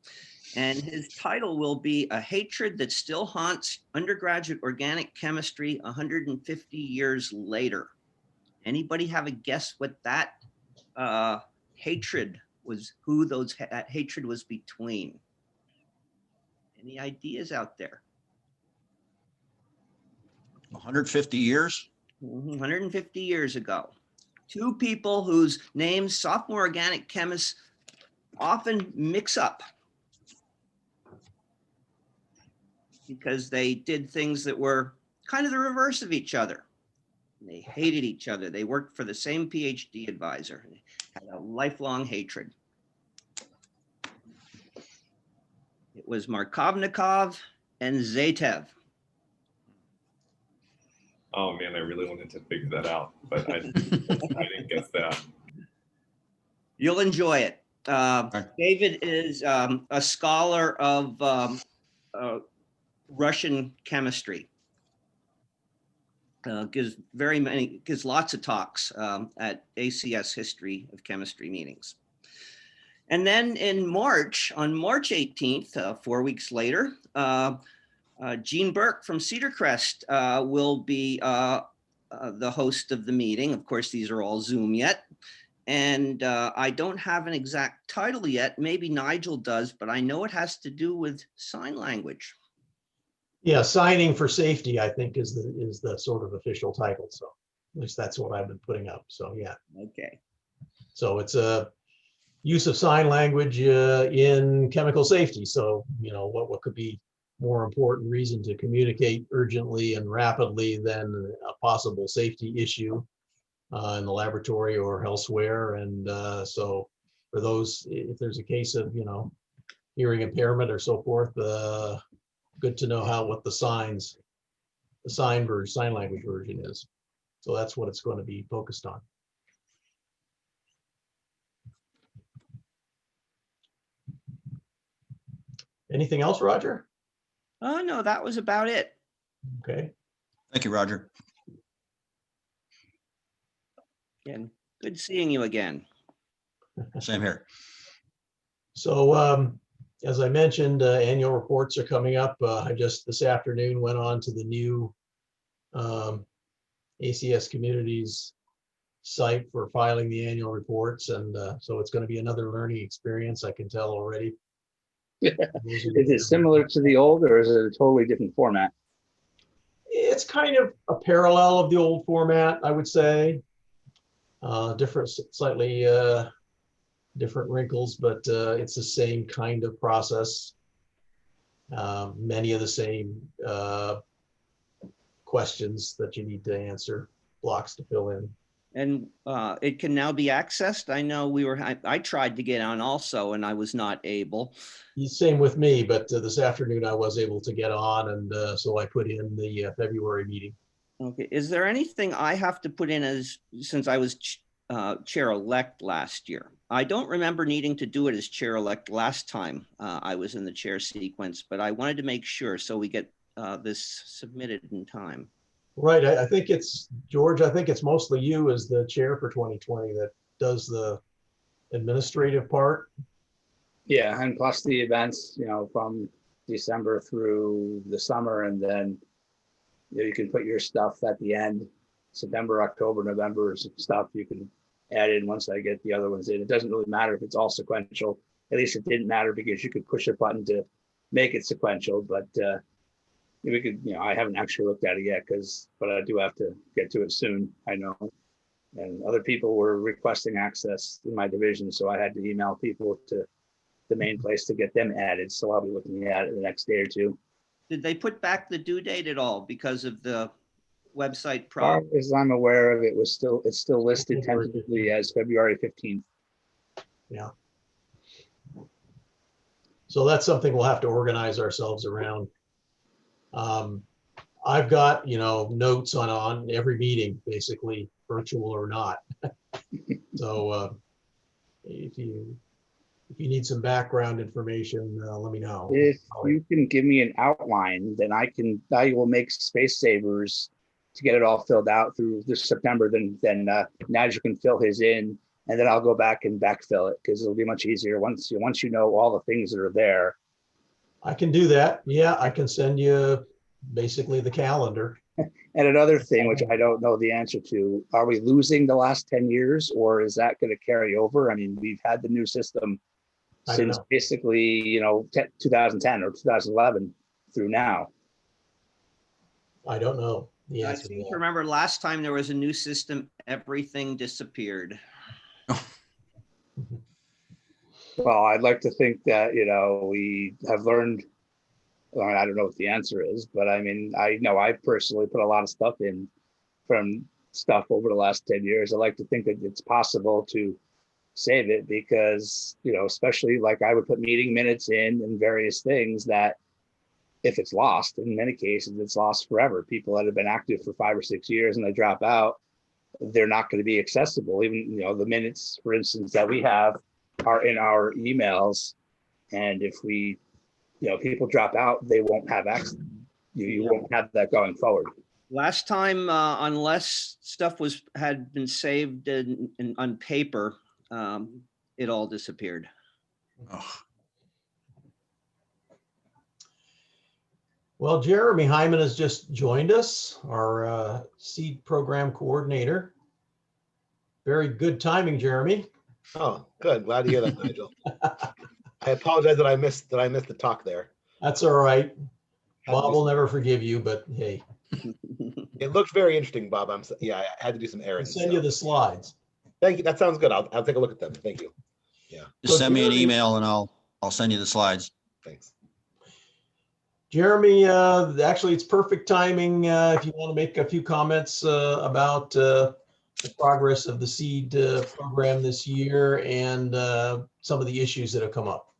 And his title will be A Hatred That Still Haunts Undergraduate Organic Chemistry 150 Years Later. Anybody have a guess what that hatred was, who that hatred was between? Any ideas out there? 150 years? 150 years ago. Two people whose names sophomore organic chemists often mix up because they did things that were kind of the reverse of each other. They hated each other. They worked for the same PhD advisor, had a lifelong hatred. It was Markovnikov and Zaitev. Oh man, I really wanted to figure that out, but I didn't guess that. You'll enjoy it. David is a scholar of Russian chemistry. Gives lots of talks at ACS History of Chemistry meetings. And then in March, on March 18th, 4 weeks later, Gene Burke from Cedar Crest will be the host of the meeting. Of course, these are all Zoom yet. And I don't have an exact title yet. Maybe Nigel does, but I know it has to do with sign language. Yeah, signing for safety, I think, is the sort of official title. So at least that's what I've been putting up. So yeah. Okay. So it's a use of sign language in chemical safety. So, you know, what could be more important reason to communicate urgently and rapidly than a possible safety issue in the laboratory or elsewhere. And so for those, if there's a case of, you know, hearing impairment or so forth, good to know what the sign language version is. So that's what it's going to be focused on. Anything else, Roger? Oh, no, that was about it. Okay. Thank you, Roger. Again, good seeing you again. Same here. So as I mentioned, annual reports are coming up. I just this afternoon went on to the new ACS Communities site for filing the annual reports. And so it's going to be another learning experience, I can tell already. Is it similar to the old, or is it a totally different format? It's kind of a parallel of the old format, I would say. Slightly different wrinkles, but it's the same kind of process. Many of the same questions that you need to answer, blocks to fill in. And it can now be accessed. I know I tried to get on also, and I was not able. Same with me, but this afternoon I was able to get on, and so I put in the February meeting. Okay. Is there anything I have to put in since I was chair-elect last year? I don't remember needing to do it as chair-elect last time I was in the chair sequence, but I wanted to make sure so we get this submitted in time. Right. I think it's, George, I think it's mostly you as the chair for 2020 that does the administrative part. Yeah, and plus the events, you know, from December through the summer, and then you can put your stuff at the end, September, October, November stuff you can add in once I get the other ones in. It doesn't really matter if it's all sequential. At least it didn't matter because you could push a button to make it sequential, but we could, you know, I haven't actually looked at it yet but I do have to get to it soon, I know. And other people were requesting access in my division, so I had to email people to the main place to get them added. So I'll be looking at it the next day or two. Did they put back the due date at all because of the website As problem? far as I'm aware of it, it's still listed tentatively as February 15th. Yeah. So that's something we'll have to organize ourselves around. I've got, you know, notes on every meeting, basically, virtual or not. So if you need some background information, let me know. If you can give me an outline, then I will make space savers to get it all filled out through this September. Then Nigel can fill his in, and then I'll go back and backfill it because it'll be much easier once you know all the things that are there. I can do that. Yeah, I can send you basically the calendar. And another thing, which I don't know the answer to, are we losing the last 10 years or is that going to carry over? I mean, we've had the new system I don't since know. basically, 2010 or 2011 through now. I don't know the I answer to seem to that. remember last time there was a new system, everything disappeared. Well, I'd like to think that, we have learned, well, I don't know what the answer is, but I mean, I know I personally put a lot of stuff in from stuff over the last 10 years. I like to think that it's possible to save it because, especially like I would put meeting minutes in and various things that if it's lost, in many cases, it's lost forever. People that have been active for 5 or 6 years and they drop out, they're not going to be accessible. Even, the minutes, for instance, that we have are in our emails. And if we, people drop out, they won't have access. You won't have that going forward. Last time, unless stuff had been saved on paper, it all disappeared. Ugh. Well, Jeremy Hyman has just joined us, our SEED program coordinator. Very good timing, Jeremy. Oh, good. Glad to hear that, Nigel. I apologize that I missed the talk there. That's all right. Had to Bob do will some- never forgive you, but hey, It looked very interesting, Bob. I had to do some I'll errands. send so. you the slides. Thank you. That sounds good. I'll take a look at them. Thank you. Just So send me an Jeremy- email and I'll send you the slides. Thanks. Jeremy, actually, it's perfect timing if you want to make a few comments about the progress of the SEED program this year and some of the issues that have come up.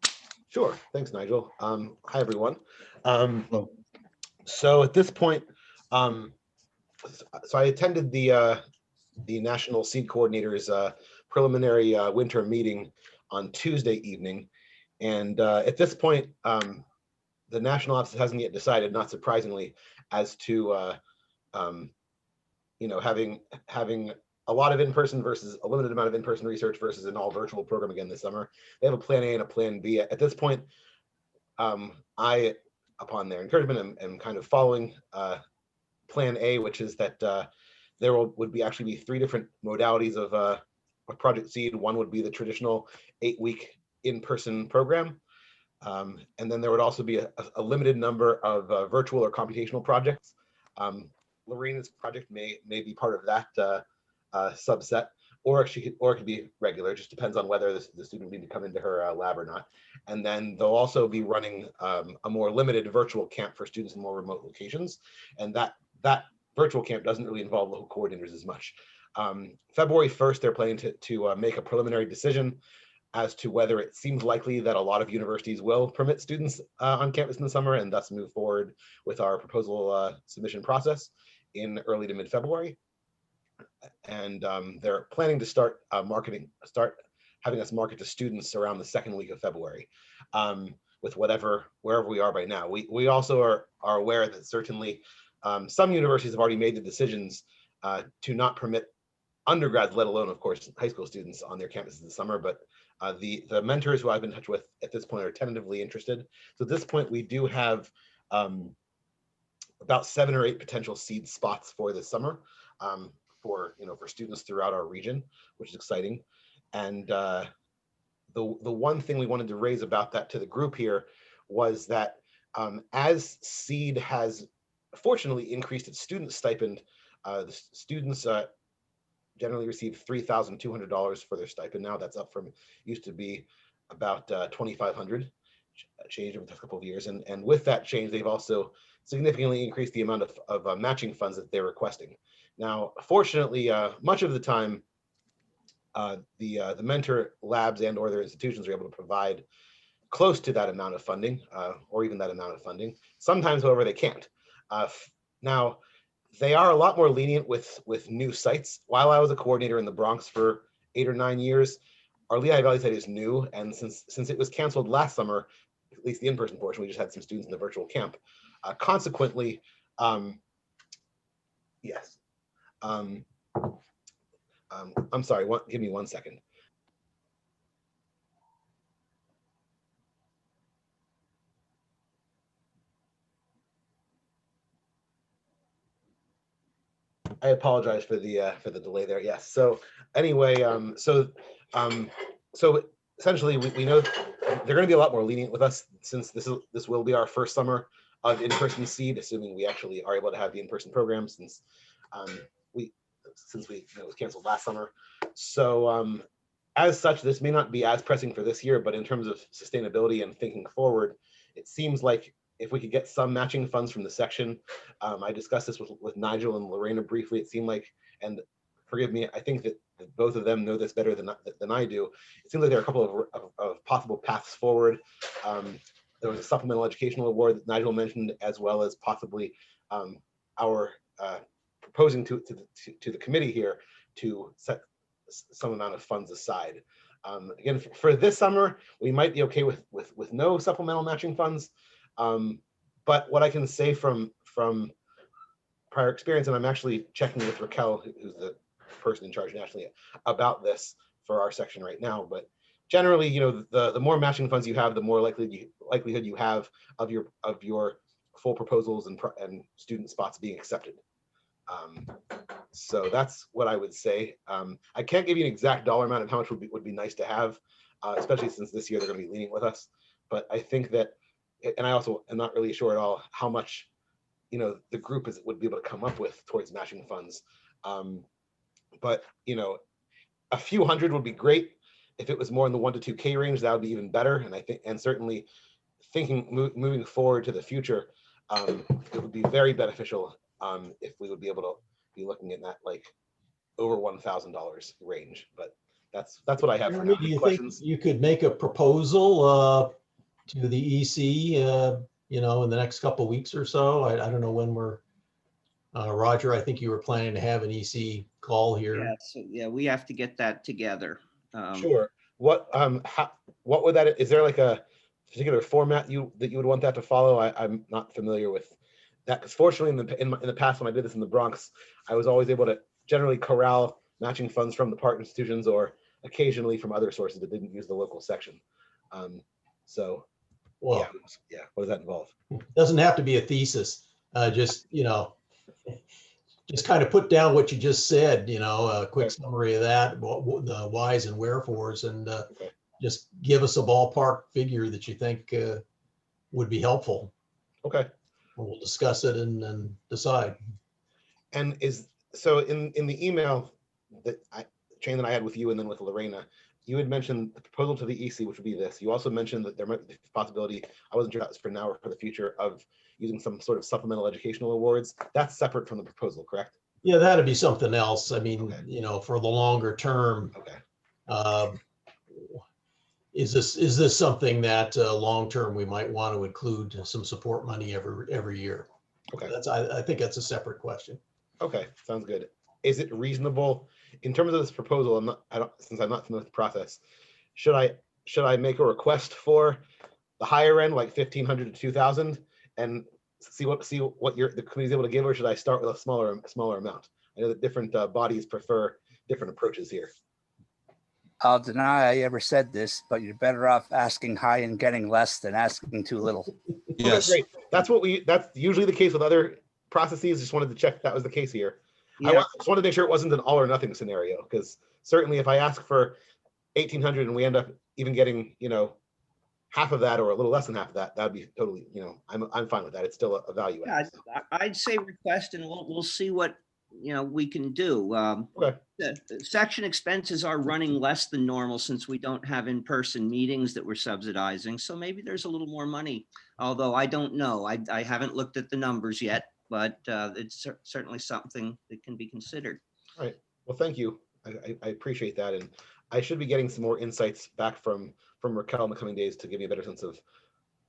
Sure. Thanks, Nigel. Hi, everyone. Hello. So at this point, so I attended the National SEED Coordinators preliminary winter meeting on Tuesday evening. And at this point, the national office hasn't yet decided, not surprisingly, as to having a lot of in-person versus a limited amount of in-person research versus an all virtual program again this summer. They have a plan A and a plan B. At this point, I, upon their encouragement, am kind of following plan A, which is that there would be 3 different modalities of Project SEED. One would be the traditional 8-week in-person program. And then there would also be a limited number of virtual or computational projects. Lorena's project may be part of that subset, or it could be regular. It just depends on whether the student need to come into her lab or not. And then they'll also be running a more limited virtual camp for students in more remote locations. And that virtual camp doesn't really involve local coordinators as much. February 1st, they're planning to make a preliminary decision as to whether it seems likely that a lot of universities will permit students on campus in the summer and thus move forward with our proposal submission process in early to mid-February. And they're planning to start having us market to students around the 2nd week of February with wherever we are by now. We also are aware that certainly some universities have already made the decisions to not permit undergrads, let alone, of course, high school students on their campuses this summer, but the mentors who I've been in touch with at this point are tentatively interested. So at this point, we do have about 7 or 8 potential SEED spots for this summer for students throughout our region, which is exciting. And the one thing we wanted to raise about that to the group here was that as SEED has fortunately increased its student stipend, the students generally receive $3,200 for their stipend now. That's up from used to be about $2,500, changed over the past couple of years. And with that change, they've also significantly increased the amount of matching funds that they're requesting. Now, fortunately, much of the time, the mentor labs and or their institutions are able to provide close to that amount of funding or even that amount of funding. Sometimes, however, they can't. Now, they are a lot more lenient with new sites. While I was a coordinator in the Bronx for 8 or 9 years, our Lehigh Valley site is new. And since it was canceled last summer, at least the in-person portion, we just had some students in the virtual camp. Consequently, yes. I'm sorry, give me 1 second. I apologize for the delay there. Yes. So anyway, so essentially we know they're going to be a lot more lenient with us since this will be our first summer of in-person seed, assuming we actually are able to have the in-person program since we it was canceled last summer. So as such, this may not be as pressing for this year, but in terms of sustainability and thinking forward, it seems like if we could get some matching funds from the section, I discussed this with Nigel and Lorena briefly. It seemed like, and forgive me, I think that both of them know this better than I do. It seems like there are a couple of possible paths forward. There was a supplemental educational award that Nigel mentioned, as well as possibly our proposing to the committee here to set some amount of funds aside. Again, for this summer, we might be okay with no supplemental matching funds. But what I can say from prior experience, and I'm actually checking with Raquel, who's the person in charge nationally, about this for our section right now. But generally, you know, the more matching funds you have, the more likelihood you have of your full proposals and student spots being accepted. So that's what I would say. I can't give you an exact dollar amount of how much would be nice to have, especially since this year they're going to be leaning with us. But I think that, and I also am not really sure at all how much, you know, the group would be able to come up with towards matching funds. But you know, a few hundred would be great. If it was more in the 1 to 2K range, that would be even better. And I think, and certainly thinking moving forward to the future, it would be very beneficial if we would be able to be looking at that like over $1,000 range. But that's what I have for now. Do you think you could make a proposal to the EC, you know, in the next couple of weeks or so? I don't know when we're, Roger, I think you were planning to have an EC call here. Yeah, so yeah, we have to get that together. Sure. What would that, is there like a particular format that you would want that to follow? I'm not familiar with that, because fortunately in the past when I did this in the Bronx, I was always able to generally corral matching funds from the partner institutions or occasionally from other sources that didn't use the local section. So Well, yeah, what does that involve? Doesn't have to be a thesis. Just, you know, just kind of put down what you just said, you know, a quick summary of that, the whys and wherefores, and just give us a ballpark figure that you think would be helpful. Okay. We'll discuss it and decide. And so in the email chain that I had with you and then with Lorena, you had mentioned the proposal to the EC, which would be this. You also mentioned that there might be the possibility, I wasn't sure if that was for now or for the future, of using some sort of supplemental educational awards. That's separate from the proposal, correct? Yeah, that'd be something else. I mean, you know, for the longer term. Okay. Is this something that long term we might want to include some support money every year? Okay. I think that's a separate question. Okay, sounds good. Is it reasonable in terms of this proposal? Since I'm not familiar with the process, should I make a request for the higher end, like 1,500 to 2,000, and see what the committee's able to give, or should I start with a smaller amount? I know that different bodies prefer different approaches here. I'll deny I ever said this, but you're better off asking high and getting less than asking too little. Yes. Okay, great. That's usually the case with other processes. Just wanted to check if that was the case here. Yeah. I just wanted to make sure it wasn't an all or nothing scenario, because certainly if I ask for 1,800 and we end up even getting, you know, half of that or a little less than half of that, that'd be totally, you know, I'm fine with that. It's still a value add. Yeah, I'd say request, and we'll see what, you know, we can do. Okay. The section expenses are running less than normal since we don't have in-person meetings that we're subsidizing. So maybe there's a little more money, although I don't know. I haven't looked at the numbers yet, but it's certainly something that can be considered. All right. Well, thank you. I appreciate that. And I should be getting some more insights back from Raquel in the coming days to give me a better sense of,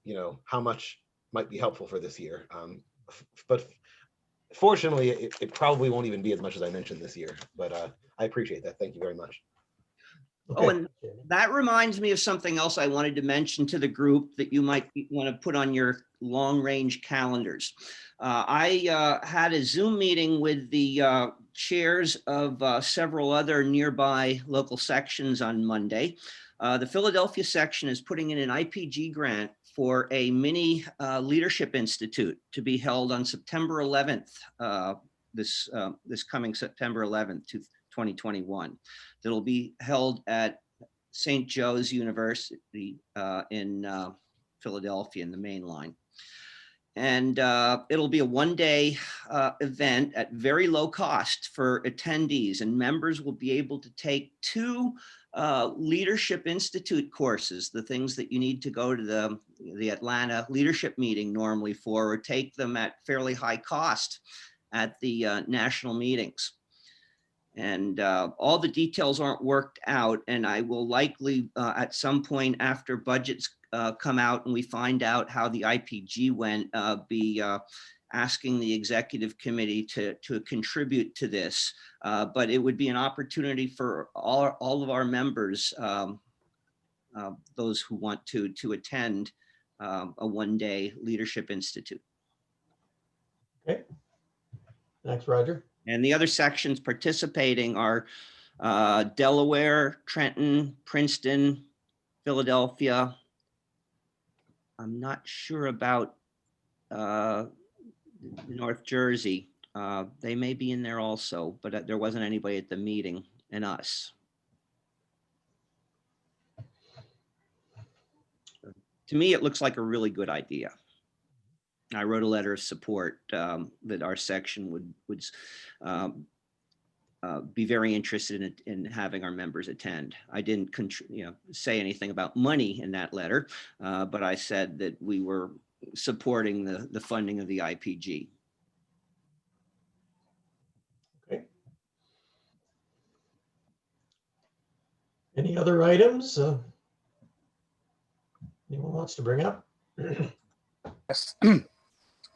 you know, how much might be helpful for this year. But fortunately, it probably won't even be as much as I mentioned this year, but I appreciate that. Thank you very much. Okay. Oh, and that reminds me of something else I wanted to mention to the group that you might want to put on your long-range calendars. I had a Zoom meeting with the chairs of several other nearby local sections on Monday. The Philadelphia section is putting in an IPG grant for a mini leadership institute to be held on September 11th this coming September 11th, 2021. That'll be held at St. Joe's University in Philadelphia in the main line. And it'll be a one-day event at very low cost for attendees, and members will be able to take 2 Leadership Institute courses, the things that you need to go to the Atlanta leadership meeting normally for, or take them at fairly high cost at the national meetings. And all the details aren't worked out, and I will likely at some point after budgets come out and we find out how the IPG went, be asking the executive committee to contribute to this. But it would be an opportunity for all of our members, those who want to attend a one-day Leadership Institute. Okay. Thanks, Roger. And the other sections participating are Delaware, Trenton, Princeton, Philadelphia. I'm not sure about North Jersey. They may be in there also, but there wasn't anybody at the meeting, and us. To me, it looks like a really good idea. I wrote a letter of support that our section would be very interested in having our members attend. I didn't say anything about money in that letter, but I said that we were supporting the funding of the IPG. Okay. Any other items anyone wants to bring up? Yes.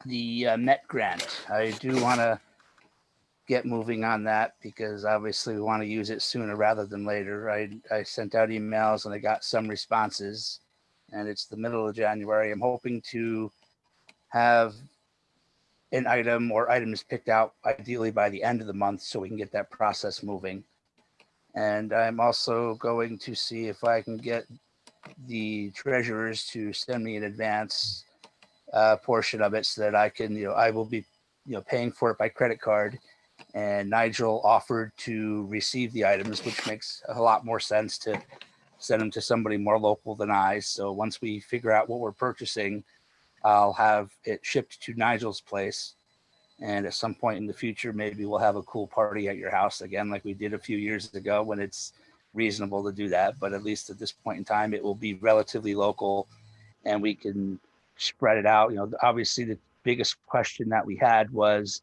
The Met grant. I do want to get moving on that because obviously we want to use it sooner rather than later. I sent out emails and I got some responses, and it's the middle of January. I'm hoping to have an item or items picked out ideally by the end of the month so we can get that process moving. And I'm also going to see if I can get the treasurers to send me in advance portion of it so that I can, I will be, paying for it by credit card. And Nigel offered to receive the items, which makes a lot more sense to send them to somebody more local than I. So once we figure out what we're purchasing, I'll have it shipped to Nigel's place. And at some point in the future, maybe we'll have a cool party at your house again, like we did a few years ago when it's reasonable to do that. But at least at this point in time, it will be relatively local and we can spread it out. Obviously the biggest question that we had was,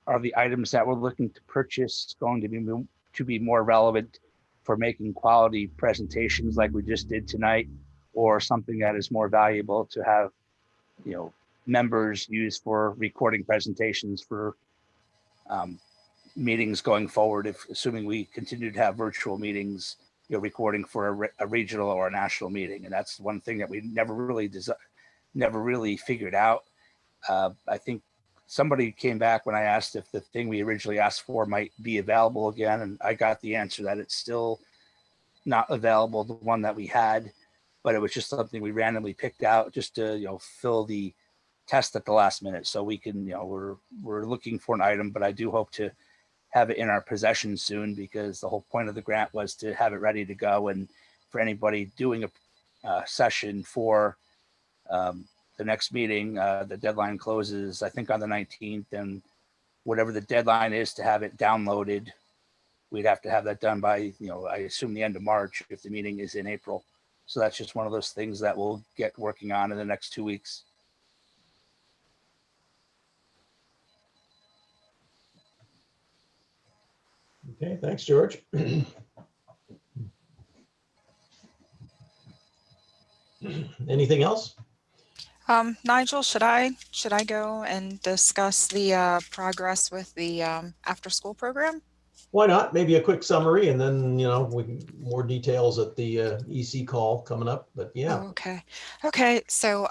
are the items that we're looking to purchase going to be more relevant for making quality presentations like we just did tonight, or something that is more valuable to have, members use for recording presentations for meetings going forward, assuming we continue to have virtual meetings, recording for a regional or a national meeting. And that's one thing that we never really figured out. I think somebody came back when I asked if the thing we originally asked for might be available again, and I got the answer that it's still not available, the one that we had, but it was just something we randomly picked out just to fill the test at the last minute. So we can, we're looking for an item, but I do hope to have it in our possession soon, because the whole point of the grant was to have it ready to go. And for anybody doing a session for the next meeting, the deadline closes, I think, on the 19th, and whatever the deadline is to have it downloaded, we'd have to have that done by, I assume the end of March if the meeting is in April. So that's just one of those things that we'll get working on in the next 2 weeks. Okay, thanks, George. Anything else? Nigel, should I go and discuss the progress with the after school program? Why not? Maybe a quick summary, and then we can more details at the EC call coming up. But yeah. Oh, okay. So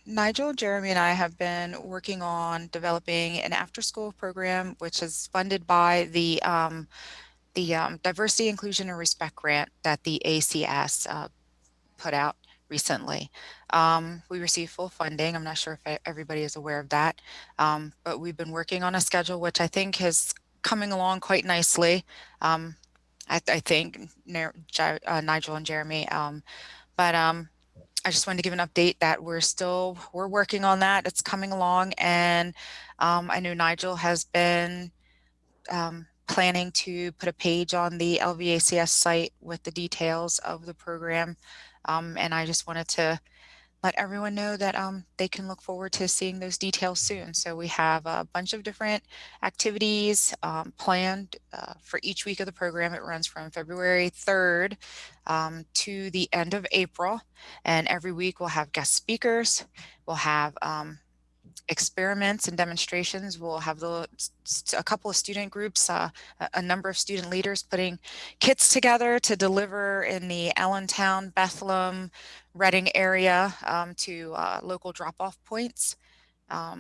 Nigel, Jeremy, and I have been working on developing an after school program, which is funded by the Diversity, Inclusion, and Respect grant that the ACS put out recently. We received full funding. I'm not sure if everybody is aware of that, but we've been working on a schedule which I think is coming along quite nicely. I think Nigel and Jeremy, but I just wanted to give an update that we're working on that. It's coming along, and I know Nigel has been planning to put a page on the LVACS site with the details of the program, and I just wanted to let everyone know that they can look forward to seeing those details soon. So we have a bunch of different activities planned for each week of the program. It runs from February 3rd to the end of April. And every week we'll have guest speakers. We'll have experiments and demonstrations. We'll have a couple of student groups, a number of student leaders putting kits together to deliver in the Allentown, Bethlehem, Reading area to local drop-off points.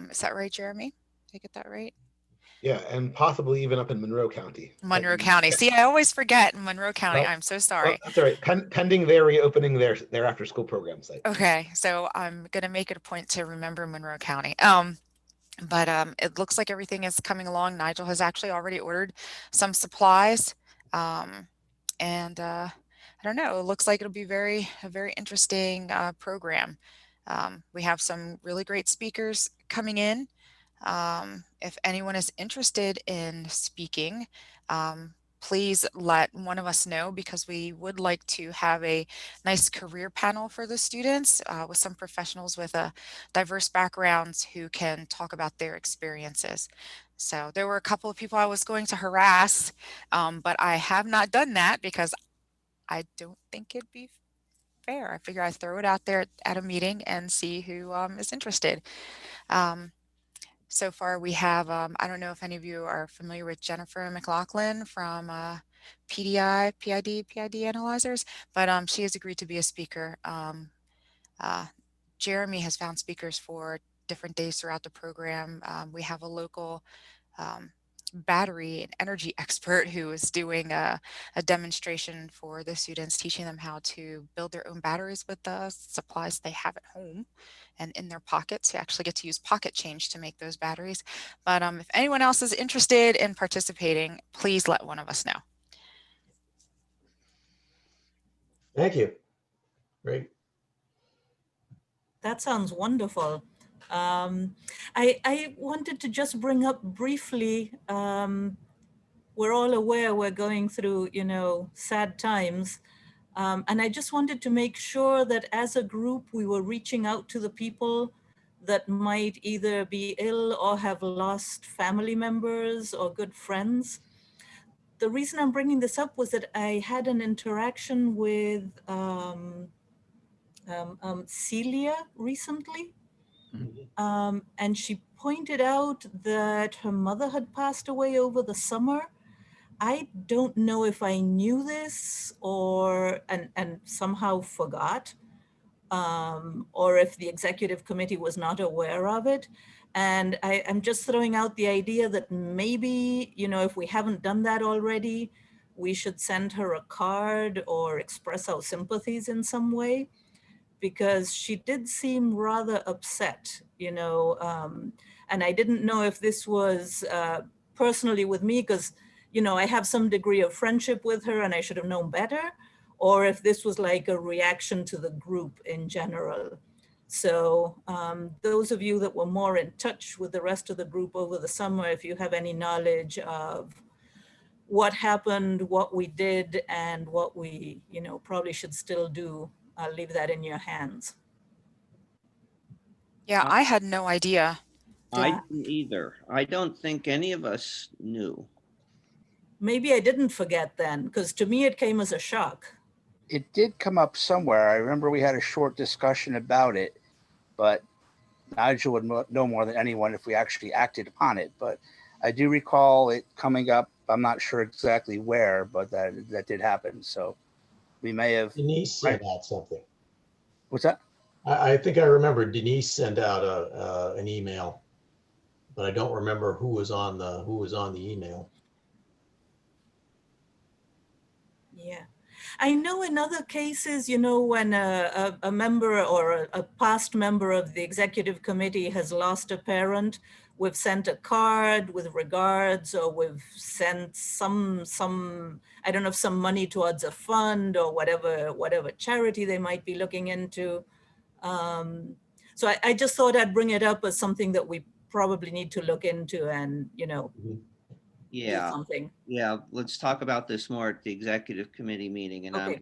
Is that right, Jeremy? Did I get that right? Yeah, and possibly even up in Monroe County. Monroe County. See, I always forget Monroe County. Well, I'm so sorry. That's all right. Pending their reopening their after school program site. Okay, so I'm going to make it a point to remember Monroe County. But it looks like everything is coming along. Nigel has actually already ordered some supplies. And I don't know, it looks like it'll be a very interesting program. We have some really great speakers coming in. If anyone is interested in speaking, please let one of us know, because we would like to have a nice career panel for the students with some professionals with diverse backgrounds who can talk about their experiences. So there were a couple of people I was going to harass, but I have not done that because I don't think it'd be fair. I figure I'd throw it out there at a meeting and see who is interested. So far we have, I don't know if any of you are familiar with Jennifer McLaughlin from PID Analyzers, but she has agreed to be a speaker. Jeremy has found speakers for different days throughout the program. We have a local battery and energy expert who is doing a demonstration for the students, teaching them how to build their own batteries with the supplies they have at home and in their pockets. You actually get to use pocket change to make those batteries. But if anyone else is interested in participating, please let one of us know. Thank you. Great. That sounds wonderful. I wanted to just bring up briefly, we're all aware we're going through, sad times. And I just wanted to make sure that as a group, we were reaching out to the people that might either be ill or have lost family members or good friends. The reason I'm bringing this up was that I had an interaction with Celia recently. And she pointed out that her mother had passed away over the summer. I don't know if I knew this and somehow forgot, or if the executive committee was not aware of it. And I'm just throwing out the idea that maybe, if we haven't done that already, we should send her a card or express our sympathies in some way, because she did seem rather upset, and I didn't know if this was personally with me, because I have some degree of friendship with her and I should have known better, or if this was like a reaction to the group in general. So those of you that were more in touch with the rest of the group over the summer, if you have any knowledge of what happened, what we did, and what we probably should still do, I'll leave that in your hands. Yeah, I had no idea. I didn't either. I don't think any of us knew. Maybe I didn't forget then, because to me it came as a shock. It did come up somewhere. I remember we had a short discussion about it, but Nigel would know more than anyone if we actually acted upon it. But I do recall it coming up. I'm not sure exactly where, but that did happen. So we may have. Denise sent out something. What's that? I think I remember Denise sent out an email, but I don't remember who was on the email. Yeah. I know in other cases, you know, when a member or a past member of the executive committee has lost a parent, we've sent a card with regards, or we've sent some, I don't know, some money towards a fund or whatever charity they might be looking into. So I just thought I'd bring it up as something that we probably need to look into and, you know, do Yeah, something. yeah, let's talk about this more at the executive committee meeting, and Okay.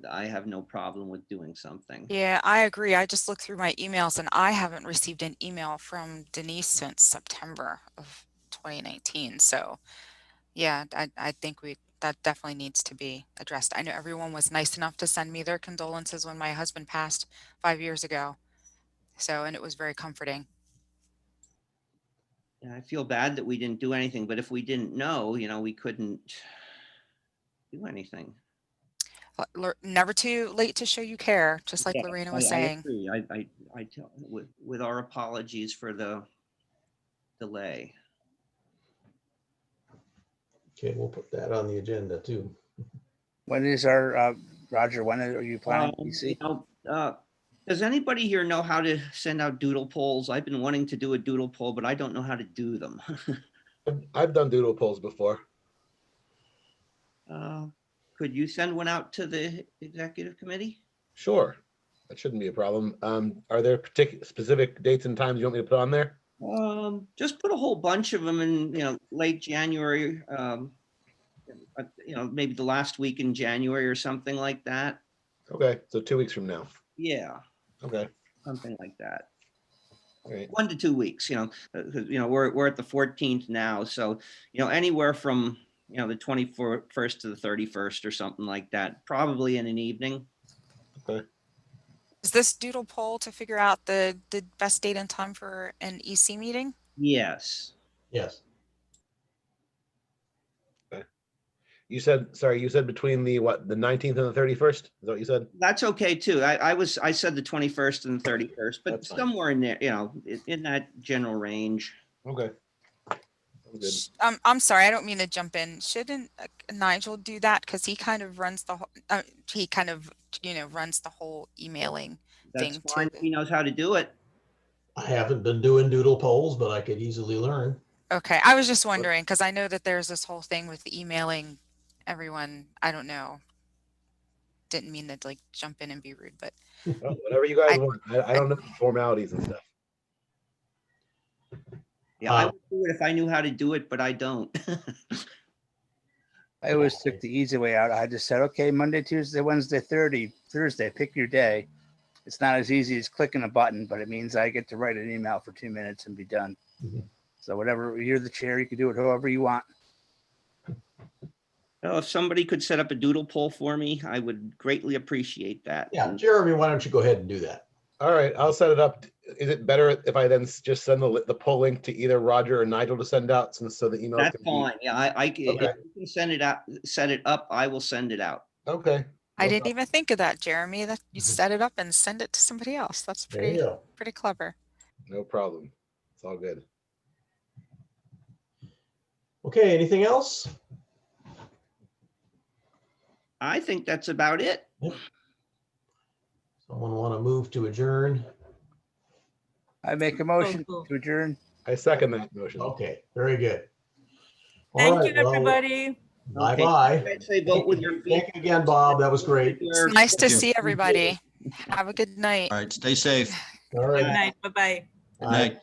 I have no problem with doing something. Yeah, I agree. I just looked through my emails and I haven't received an email from Denise since September of 2019. So yeah, I think that definitely needs to be addressed. I know everyone was nice enough to send me their condolences when my husband passed 5 years ago. So, and it was very comforting. And I feel bad that we didn't do anything, but if we didn't know, you know, we couldn't do anything. Never too late to show you care, just like Yeah, Lorena was I saying. agree. I tell, with our apologies for the delay. Okay, we'll put that on the agenda too. When is our, Roger, when are you planning, You know, does anybody here know how to send out doodle polls? I've been wanting to do a doodle poll, but I don't know how to do them. I've done doodle polls before. Could you send one out to the executive committee? Sure, that shouldn't be a problem. Are there specific dates and times you want me to put on there? Just put a whole bunch of them in, you know, late January, you know, maybe the last week in January or something like that. Okay, so 2 weeks from now. Yeah, Okay, something like that. all right. 1 to 2 weeks, you know, because, you know, we're at the 14th now. So, you know, anywhere from, you know, the 21st to the 31st or something like that, probably in an evening. Okay. Is this doodle poll to figure out the best date and time for an EC meeting? Yes. Yes. You said, sorry, you said between the what, the 19th and the 31st? Is that what you said? That's okay too. I said the 21st and the 31st, but That's fine. somewhere in there, you know, in that general range. Okay. Sounds good. I'm sorry, I don't mean to jump in. Shouldn't Nigel do that? Because he kind of runs the whole, he kind of, you know, runs the whole emailing That's thing fine. too. He knows how to do it. I haven't been doing doodle polls, but I could easily learn. Okay, I was just wondering because I know that there's this whole thing with emailing everyone. I don't know. Didn't mean to like jump in and be rude, but Well, whatever you guys want. I don't know the formalities and stuff. Yeah, I would do it if I knew how to do it, but I don't. I always took the easy way out. I just said, okay, Monday, Tuesday, Wednesday, Thursday, pick your day. It's not as easy as clicking a button, but it means I get to write an email for 2 minutes and be done. So whatever, you're the chair, you can do it however you want. Well, if somebody could set up a doodle poll for me, I would greatly appreciate that. Yeah, Jeremy, why don't you go ahead and do that? All right, I'll set it up. Is it better if I then just send the poll link to either Roger or Nigel to send out, so the emails That's can fine. Yeah, I can, Okay. if you can send it out, set it up, I will send it out. Okay. I No didn't problem. even think of that, Jeremy. That you set it up and send it to somebody else. That's There you go. pretty clever. No problem. It's all good. Okay, anything else? I think that's about it. Someone want to move to adjourn? I make a motion cool. to adjourn. I second that motion. Okay, very good. All Thank right, you, well, everybody. Bye-bye. I'd say vote with your feet. Thank you again, Bob. That was great. It's nice to see everybody. Have a good night. All right, stay safe. All Good right. night. Bye-bye. Good night.